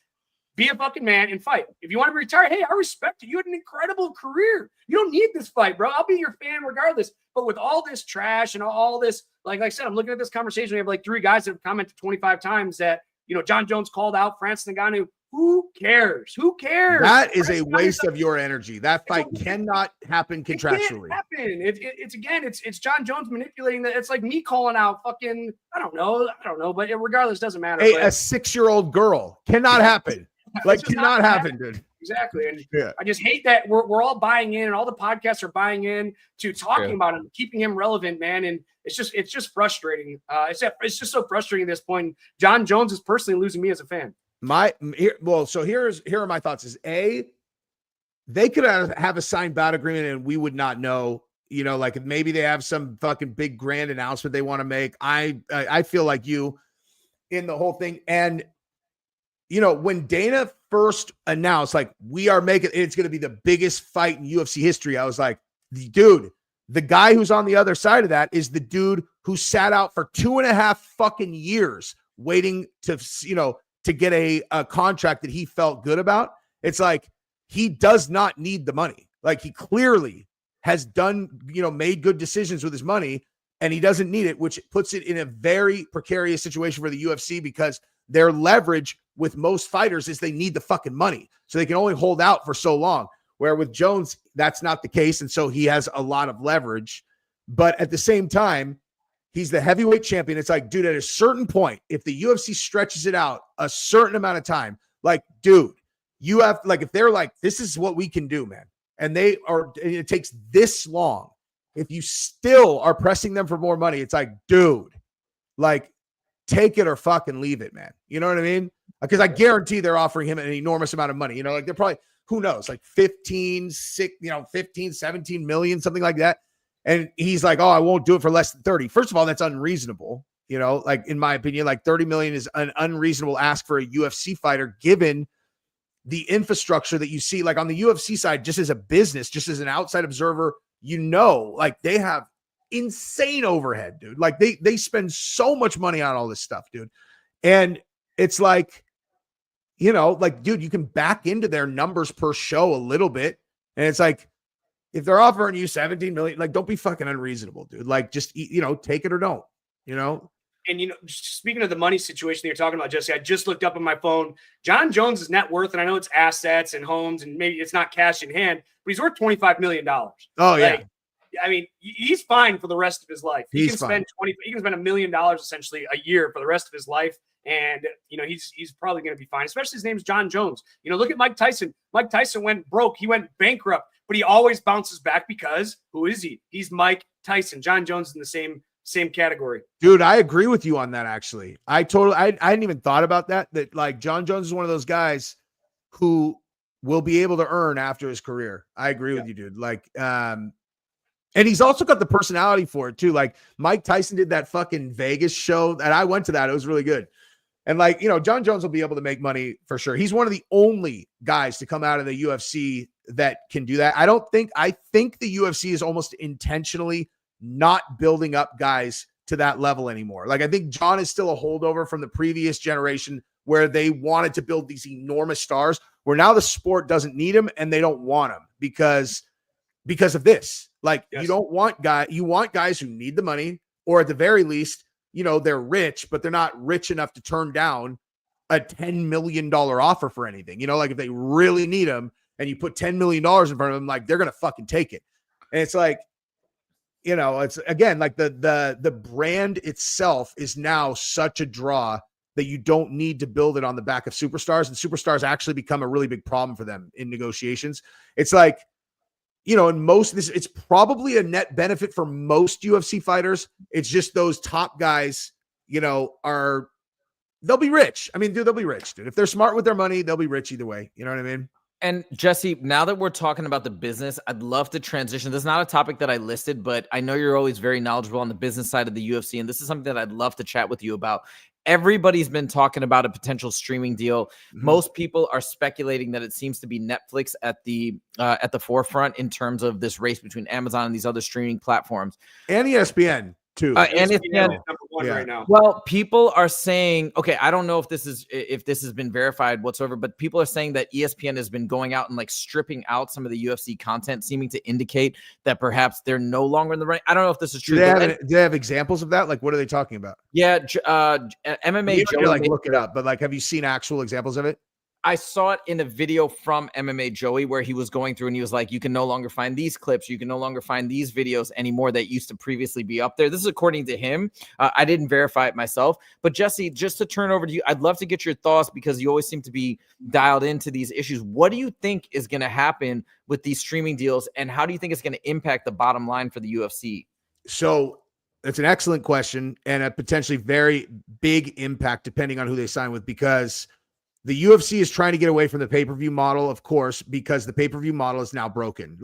be a fucking man and fight. If you want to be retired, hey, I respect it. You had an incredible career. You don't need this fight, bro. I'll be your fan regardless. But with all this trash and all this, like I said, I'm looking at this conversation. We have like 3 guys that have commented 25 times that, Jon Jones called out Francis Ngannou. Who cares? Who cares? That is a waste of your energy. That fight cannot happen contractually. It can't happen. It's Jon Jones manipulating that. It's like me calling out fucking, I don't know, but regardless, doesn't matter. A 6-year-old girl cannot happen. Like, cannot happen, dude. Exactly. And I just hate that we're all buying in and all the podcasts are buying in to talking about him, keeping him relevant, man. And it's just frustrating. It's just so frustrating at this point. Jon Jones is personally losing me as a fan. Here are my thoughts. Is A, they could have a signed bout agreement and we would not know. Like maybe they have some fucking big grand announcement they want to make. I feel like you in the whole thing. And when Dana first announced, like, we are making it's going to be the biggest fight in UFC history, I was like, dude, the guy who's on the other side of that is the dude who sat out for 2.5 fucking years waiting to get a contract that he felt good about. It's like, he does not need the money. Like, he clearly has done, made good decisions with his money, and he doesn't need it, which puts it in a very precarious situation for the UFC because their leverage with most fighters is they need the fucking money. So they can only hold out for so long. Where with Jones, that's not the case. And so he has a lot of leverage. But at the same time, he's the heavyweight champion. It's like, dude, at a certain point, if the UFC stretches it out a certain amount of time, like, dude, you have, like, if they're like, this is what we can do, man, and it takes this long, if you still are pressing them for more money, it's like, dude, like, take it or fucking leave it, man. You know what I mean? Because I guarantee they're offering him an enormous amount of money. Like, they're probably, who knows, like 15, 17 million, something like that. And he's like, oh, I won't do it for less than 30. First of all, that's unreasonable. Like, in my opinion, like 30 million is an unreasonable ask for a UFC fighter, given the infrastructure that you see, like on the UFC side, just as a business, just as an outside observer, like they have insane overhead, dude. Like they spend so much money on all this stuff, dude. And it's like, like, dude, you can back into their numbers per show a little bit. And it's like, if they're offering you 17 million, like, don't be fucking unreasonable, dude. Like, just, take it or don't, And, speaking of the money situation that you're talking about, Jesse, I just looked up on my phone, Jon Jones' net worth, and I know it's assets and homes and maybe it's not cash in hand, but he's worth $25 million. Oh, yeah. I mean, he's fine for the rest of his life. He can spend $1 million essentially a year for the rest of his life. And, he's probably going to be fine, especially his name's Jon Jones. Look at Mike Tyson. Mike Tyson went broke. He went bankrupt, but he always bounces back because who is he? He's Mike Tyson. Jon Jones is in the same category. Dude, I agree with you on that. Actually, I hadn't even thought about that like Jon Jones is one of those guys who will be able to earn after his career. I agree with you, dude. Like, and he's also got the personality for it too. Like, Mike Tyson did that fucking Vegas show and I went to that. It was really good. And like, Jon Jones will be able to make money for sure. He's one of the only guys to come out of the UFC that can do that. I think the UFC is almost intentionally not building up guys to that level anymore. Like, I think Jon is still a holdover from the previous generation where they wanted to build these enormous stars, where now the sport doesn't need them and they don't want them because of this. Like, yes. You want guys who need the money, or at the very least, they're rich, but they're not rich enough to turn down a $10 million offer for anything. Like, if they really need them and you put $10 million in front of them, like, they're going to fucking take it. And it's like, it's again, like the brand itself is now such a draw that you don't need to build it on the back of superstars, and superstars actually become a really big problem for them in negotiations. It's like, in most of this, it's probably a net benefit for most UFC fighters. It's just those top guys, they'll be rich. I mean, dude, they'll be rich, dude. If they're smart with their money, they'll be rich either way. You know what I mean? And Jesse, now that we're talking about the business, I'd love to transition. This is not a topic that I listed, but I know you're always very knowledgeable on the business side of the UFC, and this is something that I'd love to chat with you about. Everybody's been talking about a potential streaming deal. Most people are speculating that it seems to be Netflix at the forefront in terms of this race between Amazon and these other streaming platforms. And ESPN too. And ESPN is number one right now. Well, people are saying, okay, I don't know if this has been verified whatsoever, but people are saying that ESPN has been going out and like stripping out some of the UFC content, seeming to indicate that perhaps they're no longer in the running. I don't know if this is true. Do they have examples of that? Like, what are they talking about? Yeah, MMA Joe. Like, look it up, but like, have you seen actual examples of it? I saw it in a video from MMA Joey where he was going through and he was like, you can no longer find these clips. You can no longer find these videos anymore that used to previously be up there. This is according to him. I didn't verify it myself. But Jesse, just to turn over to you, I'd love to get your thoughts because you always seem to be dialed into these issues. What do you think is going to happen with these streaming deals? And how do you think it's going to impact the bottom line for the UFC? So that's an excellent question and a potentially very big impact depending on who they sign with, because the UFC is trying to get away from the pay-per-view model, of course, because the pay-per-view model is now broken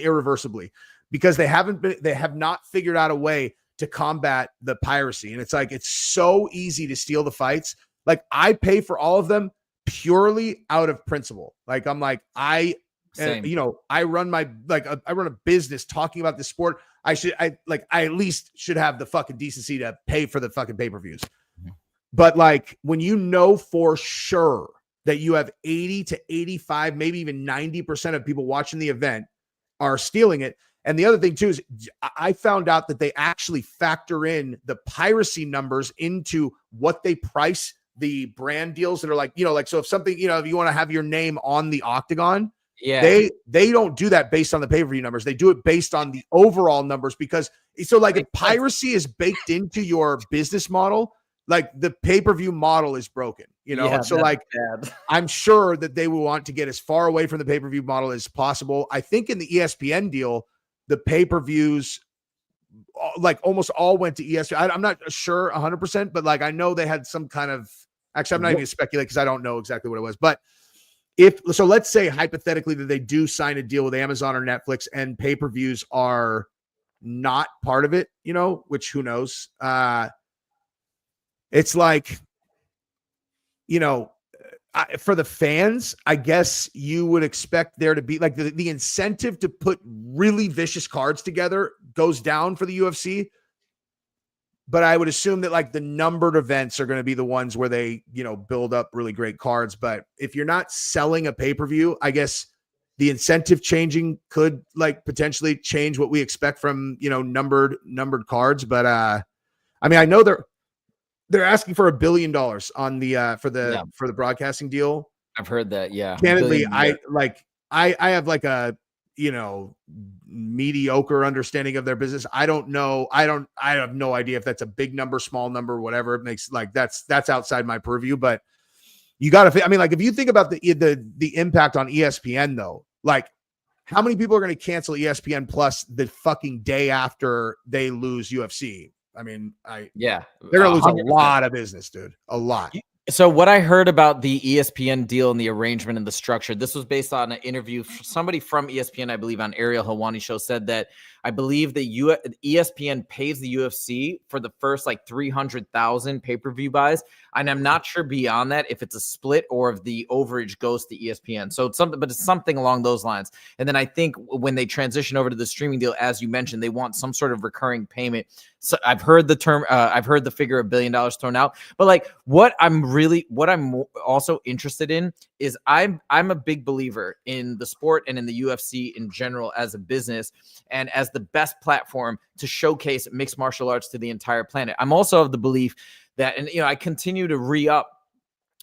irreversibly, because they have not figured out a way to combat the piracy. And it's like, it's so easy to steal the fights. Like, I pay for all of them purely out of principle. Like, I'm like, I run a business talking about the sport. I at least should have the fucking decency to pay for the fucking pay-per-views. But like, when you know for sure that you have 80 to 85, maybe even 90% of people watching the event are stealing it. And the other thing too is I found out that they actually factor in the piracy numbers into what they price the brand deals that are like, so if something, if you want to have your name on the octagon, they don't do that based on the pay-per-view numbers. They do it based on the overall numbers, because so like if piracy is baked into your business model, like the pay-per-view model is broken, and so like, I'm sure that they will want to get as far away from the pay-per-view model as possible. I think in the ESPN deal, the pay-per-views like almost all went to ESPN. I'm not sure 100%, but like, I know they had some kind of, actually, I'm not even gonna speculate because I don't know exactly what it was, but let's say hypothetically that they do sign a deal with Amazon or Netflix and pay-per-views are not part of it, which who knows, it's like, for the fans, I guess you would expect there to be like the incentive to put really vicious cards together goes down for the UFC. But I would assume that like the numbered events are going to be the ones where they, build up really great cards. But if you're not selling a pay-per-view, I guess the incentive changing could like potentially change what we expect from, numbered cards. But I know they're asking for $1 billion on the for the broadcasting deal. I've heard that. Yeah. Candidly, I have like a mediocre understanding of their business. I don't know. I have no idea if that's a big number, small number, whatever. It makes like that's outside my purview. But you got to. I mean, like if you think about the impact on ESPN though, like how many people are going to cancel ESPN Plus the fucking day after they lose UFC? I mean, they're going to lose 100%. A lot of business, dude. A lot. So what I heard about the ESPN deal and the arrangement and the structure, this was based on an interview. Somebody from ESPN, I believe, on Ariel Helwani show said that I believe that ESPN pays the UFC for the first like 300,000 pay-per-view buys. And I'm not sure beyond that if it's a split or if the overage goes to ESPN. So it's something along those lines. And then I think when they transition over to the streaming deal, as you mentioned, they want some sort of recurring payment. So I've heard the figure $1 billion thrown out, but like what I'm also interested in is I'm a big believer in the sport and in the UFC in general as a business and as the best platform to showcase mixed martial arts to the entire planet. I'm also of the belief that, and I continue to re-up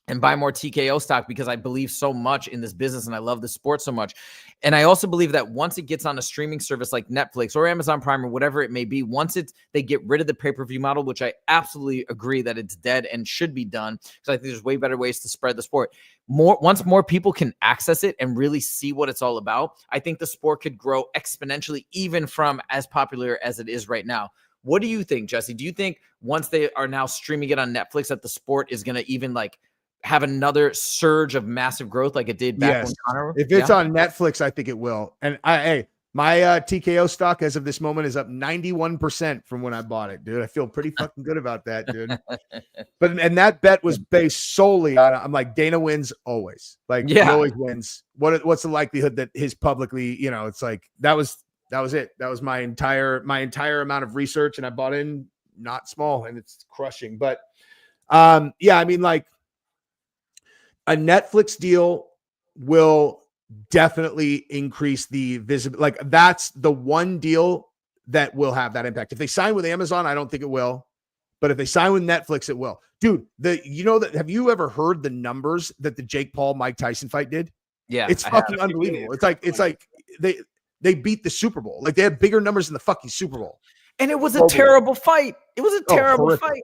and buy more TKO stock because I believe so much in this business and I love the sport so much. And I also believe that once it gets on a streaming service like Netflix or Amazon Prime or whatever it may be, once they get rid of the pay-per-view model, which I absolutely agree that it's dead and should be done, because I think there's way better ways to spread the sport. Once more people can access it and really see what it's all about, I think the sport could grow exponentially, even from as popular as it is right now. What do you think, Jesse? Do you think once they are now streaming it on Netflix that the sport is going to even like have another surge of massive growth like it did back when Conor? If it's on Netflix, I think it will. And my TKO stock as of this moment is up 91% from when I bought it, dude. I feel pretty fucking good about that, dude. And that bet was based solely on, I'm like, Dana wins always. Like, he always wins. What's the likelihood that his publicly, it's like that was it. That was my entire amount of research, and I bought in not small, and it's crushing. But I mean, like, a Netflix deal will definitely increase the visibility. Like, that's the one deal that will have that impact. If they sign with Amazon, I don't think it will. But if they sign with Netflix, it will. Dude, have you ever heard the numbers that the Jake Paul Mike Tyson fight did? Yeah. It's fucking unbelievable. It's like they beat the Super Bowl. Like, they had bigger numbers than the fucking Super Bowl. And it was a terrible fight. It was a terrible fight.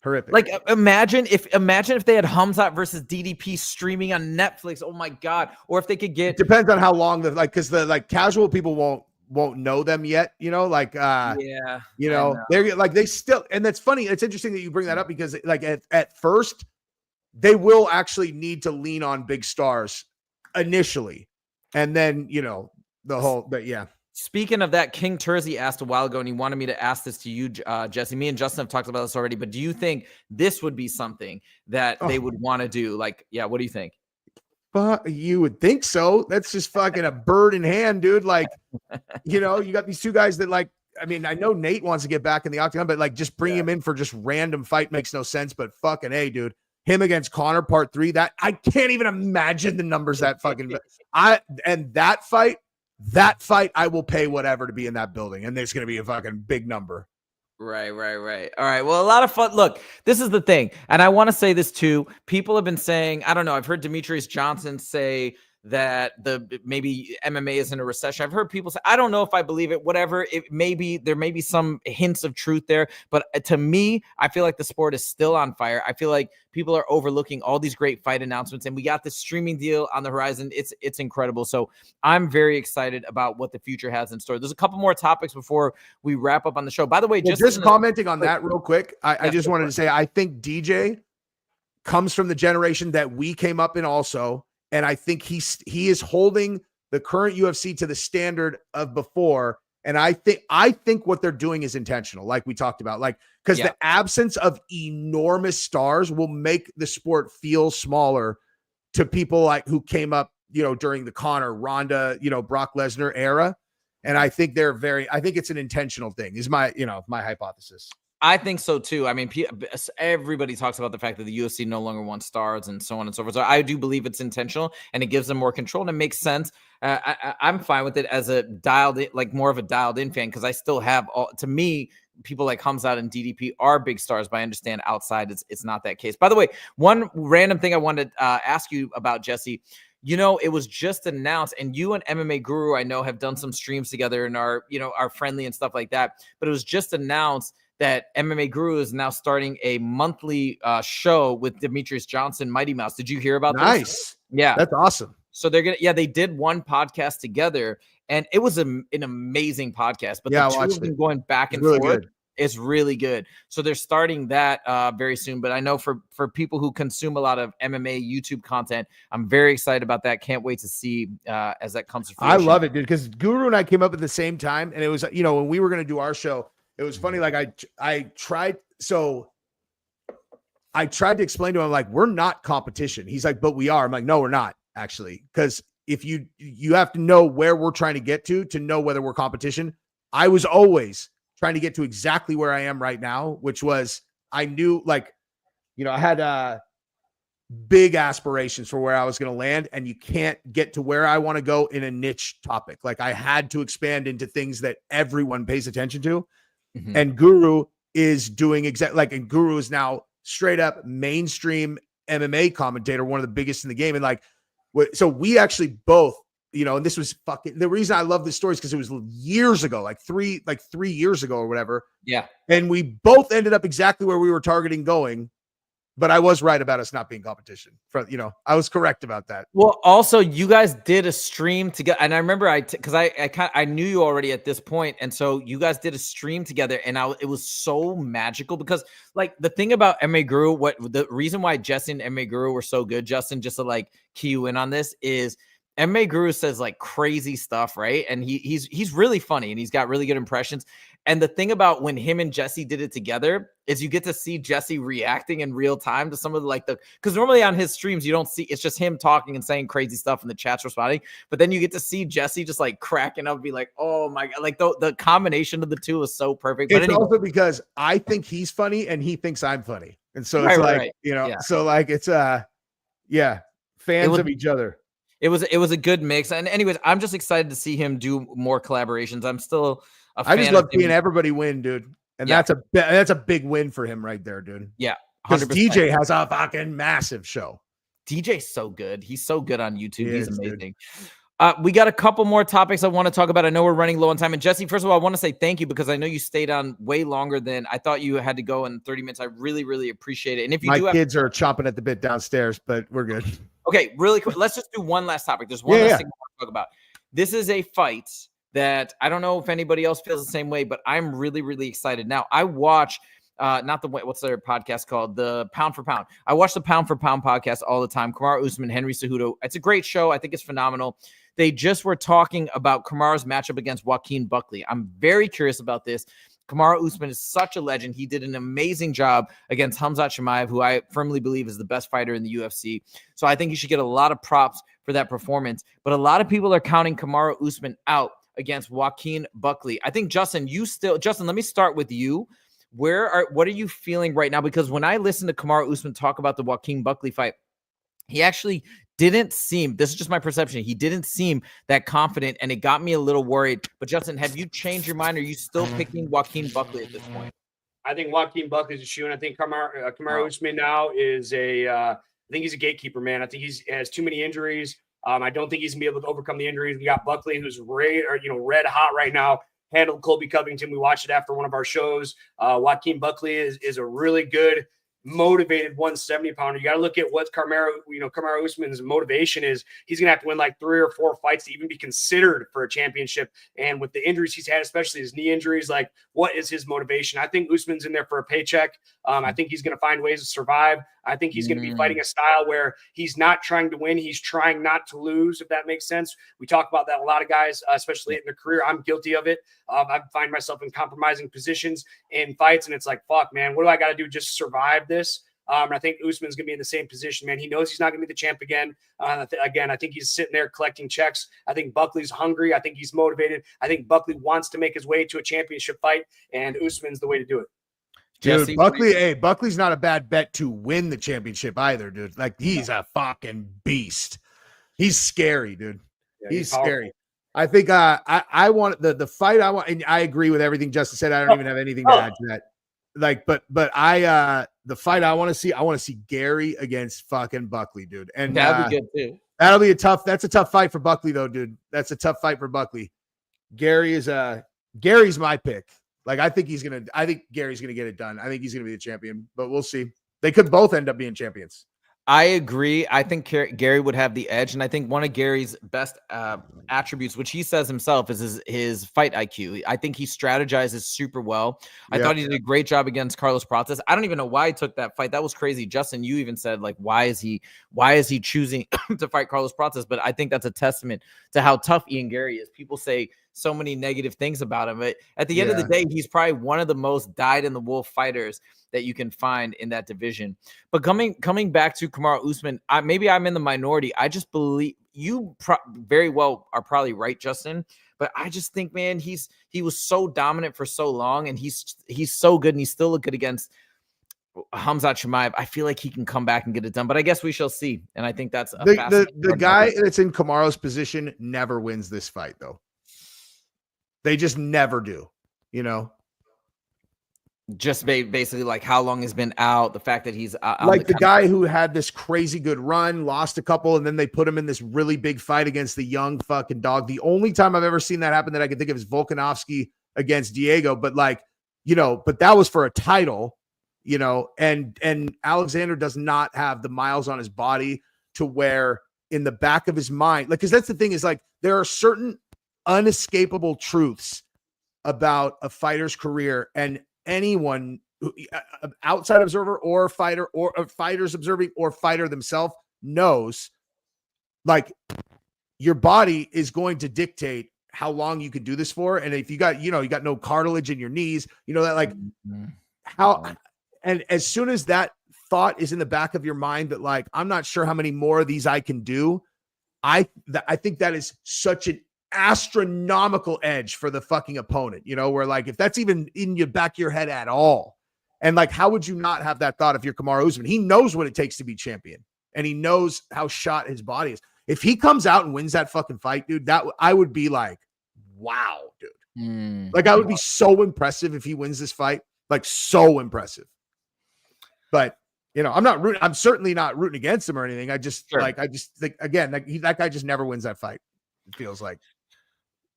Horrific. Like, imagine if they had Hamzat versus DDP streaming on Netflix. Oh my God. Or if they could get, it depends on how long because the casual people won't know them yet, they're like, they still, and that's funny. It's interesting that you bring that up because, like, at first they will actually need to lean on big stars initially. And then, Speaking of that, King Terzi asked a while ago, and he wanted me to ask this to you, Jesse. Me and Justin have talked about this already, but do you think this would be something that they would want to do? Like, what do you think? You would think so. That's just fucking a bird in hand, dude. Like, you got these two guys that, like, I mean, I know Nate wants to get back in the octagon, but like, just bring him in for just random fight makes no sense. But fucking A, dude, him against Conor part 3, that I can't even imagine the numbers that fucking that fight, I will pay whatever to be in that building. And there's going to be a fucking big number. Right. All right. Well, a lot of fun. Look, this is the thing. And I want to say this too. People have been saying, I don't know. I've heard Demetrius Johnson say that maybe MMA is in a recession. I've heard people say, I don't know if I believe it, whatever. There may be some hints of truth there, but to me, I feel like the sport is still on fire. I feel like people are overlooking all these great fight announcements, and we got this streaming deal on the horizon. It's incredible. So I'm very excited about what the future has in store. There's a couple more topics before we wrap up on the show. By the way, just commenting on that real quick. I just wanted to say, I think DJ comes from the generation that we came up in also. And I think he is holding the current UFC to the standard of before. And I think what they're doing is intentional, like we talked about, like, because the absence of enormous stars will make the sport feel smaller to people like who came up, during the Conor, Ronda, Brock Lesnar era. And I think I think it's an intentional thing is my hypothesis. I think so too. I mean, everybody talks about the fact that the UFC no longer wants stars and so on and so forth. So I do believe it's intentional, and it gives them more control, and it makes sense. I'm fine with it as a more of a dialed in fan, because I still have to me, people like Hamzat and DDP are big stars, but I understand outside it's not that case. By the way, one random thing I wanted to ask you about, Jesse. It was just announced, and you and MMA Guru, I know, have done some streams together and are friendly and stuff like that. But it was just announced that MMA Guru is now starting a monthly show with Demetrius Johnson, Mighty Mouse. Did you hear about this? Nice. Yeah. That's awesome. So they did one podcast together, and it was an amazing podcast. But the two of them going back and forth, it's really good. So they're starting that very soon. But I know for people who consume a lot of MMA YouTube content, I'm very excited about that. Can't wait to see as that comes to fruition. I love it, dude, because Guru and I came up at the same time, and it was, when we were going to do our show, it was funny. Like, I tried to explain to him, like, we're not competition. He's like, but we are. I'm like, no, we're not actually. Because if you have to know where we're trying to get to know whether we're competition. I was always trying to get to exactly where I am right now, which was, I knew, like, I had big aspirations for where I was going to land, and you can't get to where I want to go in a niche topic. Like, I had to expand into things that everyone pays attention to. Mm-hmm. And Guru is doing and Guru is now straight up mainstream MMA commentator, one of the biggest in the game. And like, so we actually both, and this was the reason I love this story is because it was years ago, like three years ago or whatever. Yeah. And we both ended up exactly where we were targeting going. But I was right about us not being competition. I was correct about that. Well, also you guys did a stream together, and I remember because I knew you already at this point, and so you guys did a stream together, and it was so magical because like the thing about MMA Guru, the reason why Jesse and MMA Guru were so good, Justin, just to like key you in on this is MMA Guru says like crazy stuff, right? And he's really funny and he's got really good impressions. And the thing about when him and Jesse did it together is you get to see Jesse reacting in real time to some of because normally on his streams, you don't see, it's just him talking and saying crazy stuff and the chat's responding. But then you get to see Jesse just like cracking up and be like, oh my God, like the combination of the two is so perfect. But It's also because I think he's funny and he thinks I'm funny. And so it's so like, it's fans of each other. It was a good mix. And anyways, I'm just excited to see him do more collaborations. I'm still I just love seeing everybody win, dude. And that's a big win for him right there, dude. Yeah. Because DJ has a fucking massive show. DJ's so good. He's so good on YouTube. He's amazing. We got a couple more topics I want to talk about. I know we're running low on time. And Jesse, first of all, I want to say thank you because I know you stayed on way longer than I thought you had to go in 30 minutes. I really, really appreciate it. And if you My kids are chomping at the bit downstairs, but we're good. Okay, really quick. Let's just do one last topic. There's one last thing I want to talk about. This is a fight that I don't know if anybody else feels the same way, but I'm really, really excited. Now, I watch what's their podcast called? The Pound for Pound. I watch the Pound for Pound podcast all the time. Kamaru Usman, Henry Cejudo. It's a great show. I think it's phenomenal. They just were talking about Kamaru's matchup against Joaquin Buckley. I'm very curious about this. Kamaru Usman is such a legend. He did an amazing job against Khamzat Chimaev, who I firmly believe is the best fighter in the UFC. So I think he should get a lot of props for that performance. But a lot of people are counting Kamaru Usman out against Joaquin Buckley. I think, Justin, let me start with you. What are you feeling right now? Because when I listen to Kamaru Usman talk about the Joaquin Buckley fight, he actually didn't seem, this is just my perception, he didn't seem that confident, and it got me a little worried. But Justin, have you changed your mind? Are you still picking Joaquin Buckley at this point? I think Joaquin Buckley is a shoe, and I think Kamaru Usman now is I think he's a gatekeeper, man. I think he has too many injuries. I don't think he's gonna be able to overcome the injuries. We got Buckley, who's red hot right now. Handled Colby Covington. We watched it after one of our shows. Joaquin Buckley is a really good, motivated 170-pounder. You got to look at what Kamaru Usman's motivation is. He's going to have to win like 3 or 4 fights to even be considered for a championship. And with the injuries he's had, especially his knee injuries, like what is his motivation? I think Usman's in there for a paycheck. I think he's going to find ways to survive. I think he's going to be fighting a style where he's not trying to win. He's trying not to lose, if that makes sense. We talk about that a lot of guys, especially in their career. I'm guilty of it. I find myself in compromising positions in fights, and it's like, fuck, man, what do I got to do just to survive this? I think Usman's going to be in the same position, man. He knows he's not going to be the champ again. Again, I think he's sitting there collecting checks. I think Buckley's hungry. I think he's motivated. I think Buckley wants to make his way to a championship fight, and Usman's the way to do it. Dude, Buckley's not a bad bet to win the championship either, dude. Like, he's a fucking beast. He's scary, dude. Yeah, he's scary. I think I want the fight I want, and I agree with everything Justin said. I don't even have anything to add to that. Like, but the fight I want to see Gary against fucking Buckley, dude. And that'd be good too. That's a tough fight for Buckley though, dude. That's a tough fight for Buckley. Gary's my pick. Like, I think Gary's going to get it done. I think he's going to be the champion, but we'll see. They could both end up being champions. I agree. I think Gary would have the edge. And I think one of Gary's best attributes, which he says himself, is his fight IQ. I think he strategizes super well. I thought he did a great job against Carlos Prates. I don't even know why he took that fight. That was crazy. Justin, you even said, like, why is he choosing to fight Carlos Prates? But I think that's a testament to how tough Ian Gary is. People say so many negative things about him, but at the end of the day, he's probably one of the most dyed-in-the-wool fighters that you can find in that division. But coming back to Kamaru Usman, maybe I'm in the minority. I just believe you very well are probably right, Justin. But I just think, man, he was so dominant for so long, and he's so good, and he still look good against Khamzat Chimaev. I feel like he can come back and get it done, but I guess we shall see. And I think that's the guy that's in Kamaru's position never wins this fight, though. They just never do, Just basically like how long he's been out, the fact that he's like the guy who had this crazy good run, lost a couple, and then they put him in this really big fight against the young fucking dog. The only time I've ever seen that happen that I can think of is Volkanovski against Diego, but but that was for a title. you know, and Alexander does not have the miles on his body to where in the back of his mind, like, because that's the thing is like there are certain unescapable truths about a fighter's career, and anyone outside observer or fighter or fighters observing or fighter themselves knows, like, your body is going to dictate how long you can do this for. And if you got, you know, you got no cartilage in your knees, you know, that like how, and as soon as that thought is in the back of your mind that like, I'm not sure how many more of these I can do. I think that is such an astronomical edge for the fucking opponent, you know, where like, if that's even in your back of your head at all, and like, how would you not have that thought if you're Kamaru Usman? He knows what it takes to be champion, and he knows how shot his body is. If he comes out and wins that fucking fight, dude, that I would be like, wow, dude. Like, I would be so impressive if he wins this fight, like so impressive. But, you know, I'm certainly not rooting against him or anything. I just think, again, like that guy just never wins that fight. It feels like.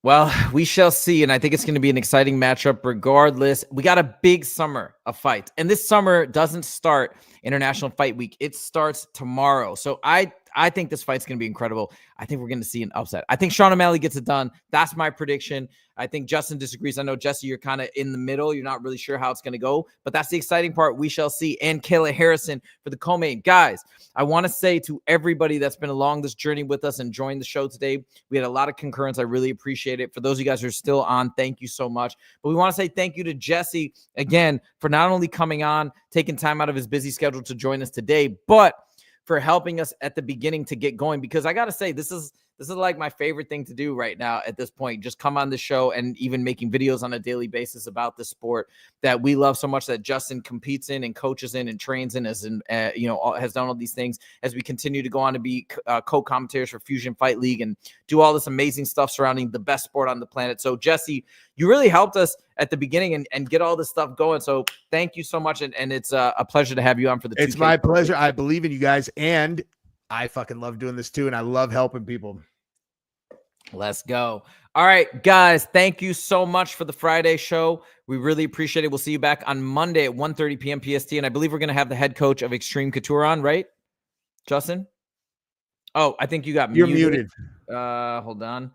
Well, we shall see. And I think it's going to be an exciting matchup regardless. We got a big summer of fights. And this summer doesn't start International Fight Week. It starts tomorrow. So I think this fight's going to be incredible. I think we're going to see an upset. I think Sean O'Malley gets it done. That's my prediction. I think Justin disagrees. I know, Jesse, you're kind of in the middle. You're not really sure how it's going to go, but that's the exciting part. We shall see. And Kayla Harrison for the co-main. Guys, I want to say to everybody that's been along this journey with us and joined the show today, we had a lot of concurrence. I really appreciate it. For those of you guys who are still on, thank you so much. But we want to say thank you to Jesse, again, for not only coming on, taking time out of his busy schedule to join us today, but for helping us at the beginning to get going, because I got to say, this is like my favorite thing to do right now at this point. Just come on the show and even making videos on a daily basis about the sport that we love so much, that Justin competes in and coaches in and trains in, as in, has done all these things as we continue to go on to be co-commentators for Fusion Fight League and do all this amazing stuff surrounding the best sport on the planet. So Jesse, you really helped us at the beginning and get all this stuff going. So thank you so much. And it's a pleasure to have you on for the 2K. It's my pleasure. I believe in you guys, and I fucking love doing this too. And I love helping people. Let's go. All right, guys, thank you so much for the Friday show. We really appreciate it. We'll see you back on Monday at 1:30 p.m. PST. And I believe we're going to have the head coach of Extreme Couture on, right, Justin? Oh, I think you got You're muted. Hold on.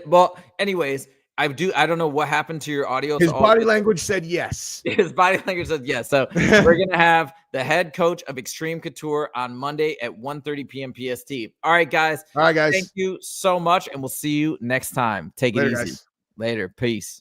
Well, anyways, I don't know what happened to your audio. His body language said yes. His body language said yes. So we're going to have the head coach of Extreme Couture on Monday at 1:30 p.m. PST. All right, guys. All right, guys. Thank you so much, and we'll see you next time. Take it easy. Guys. Later. Peace.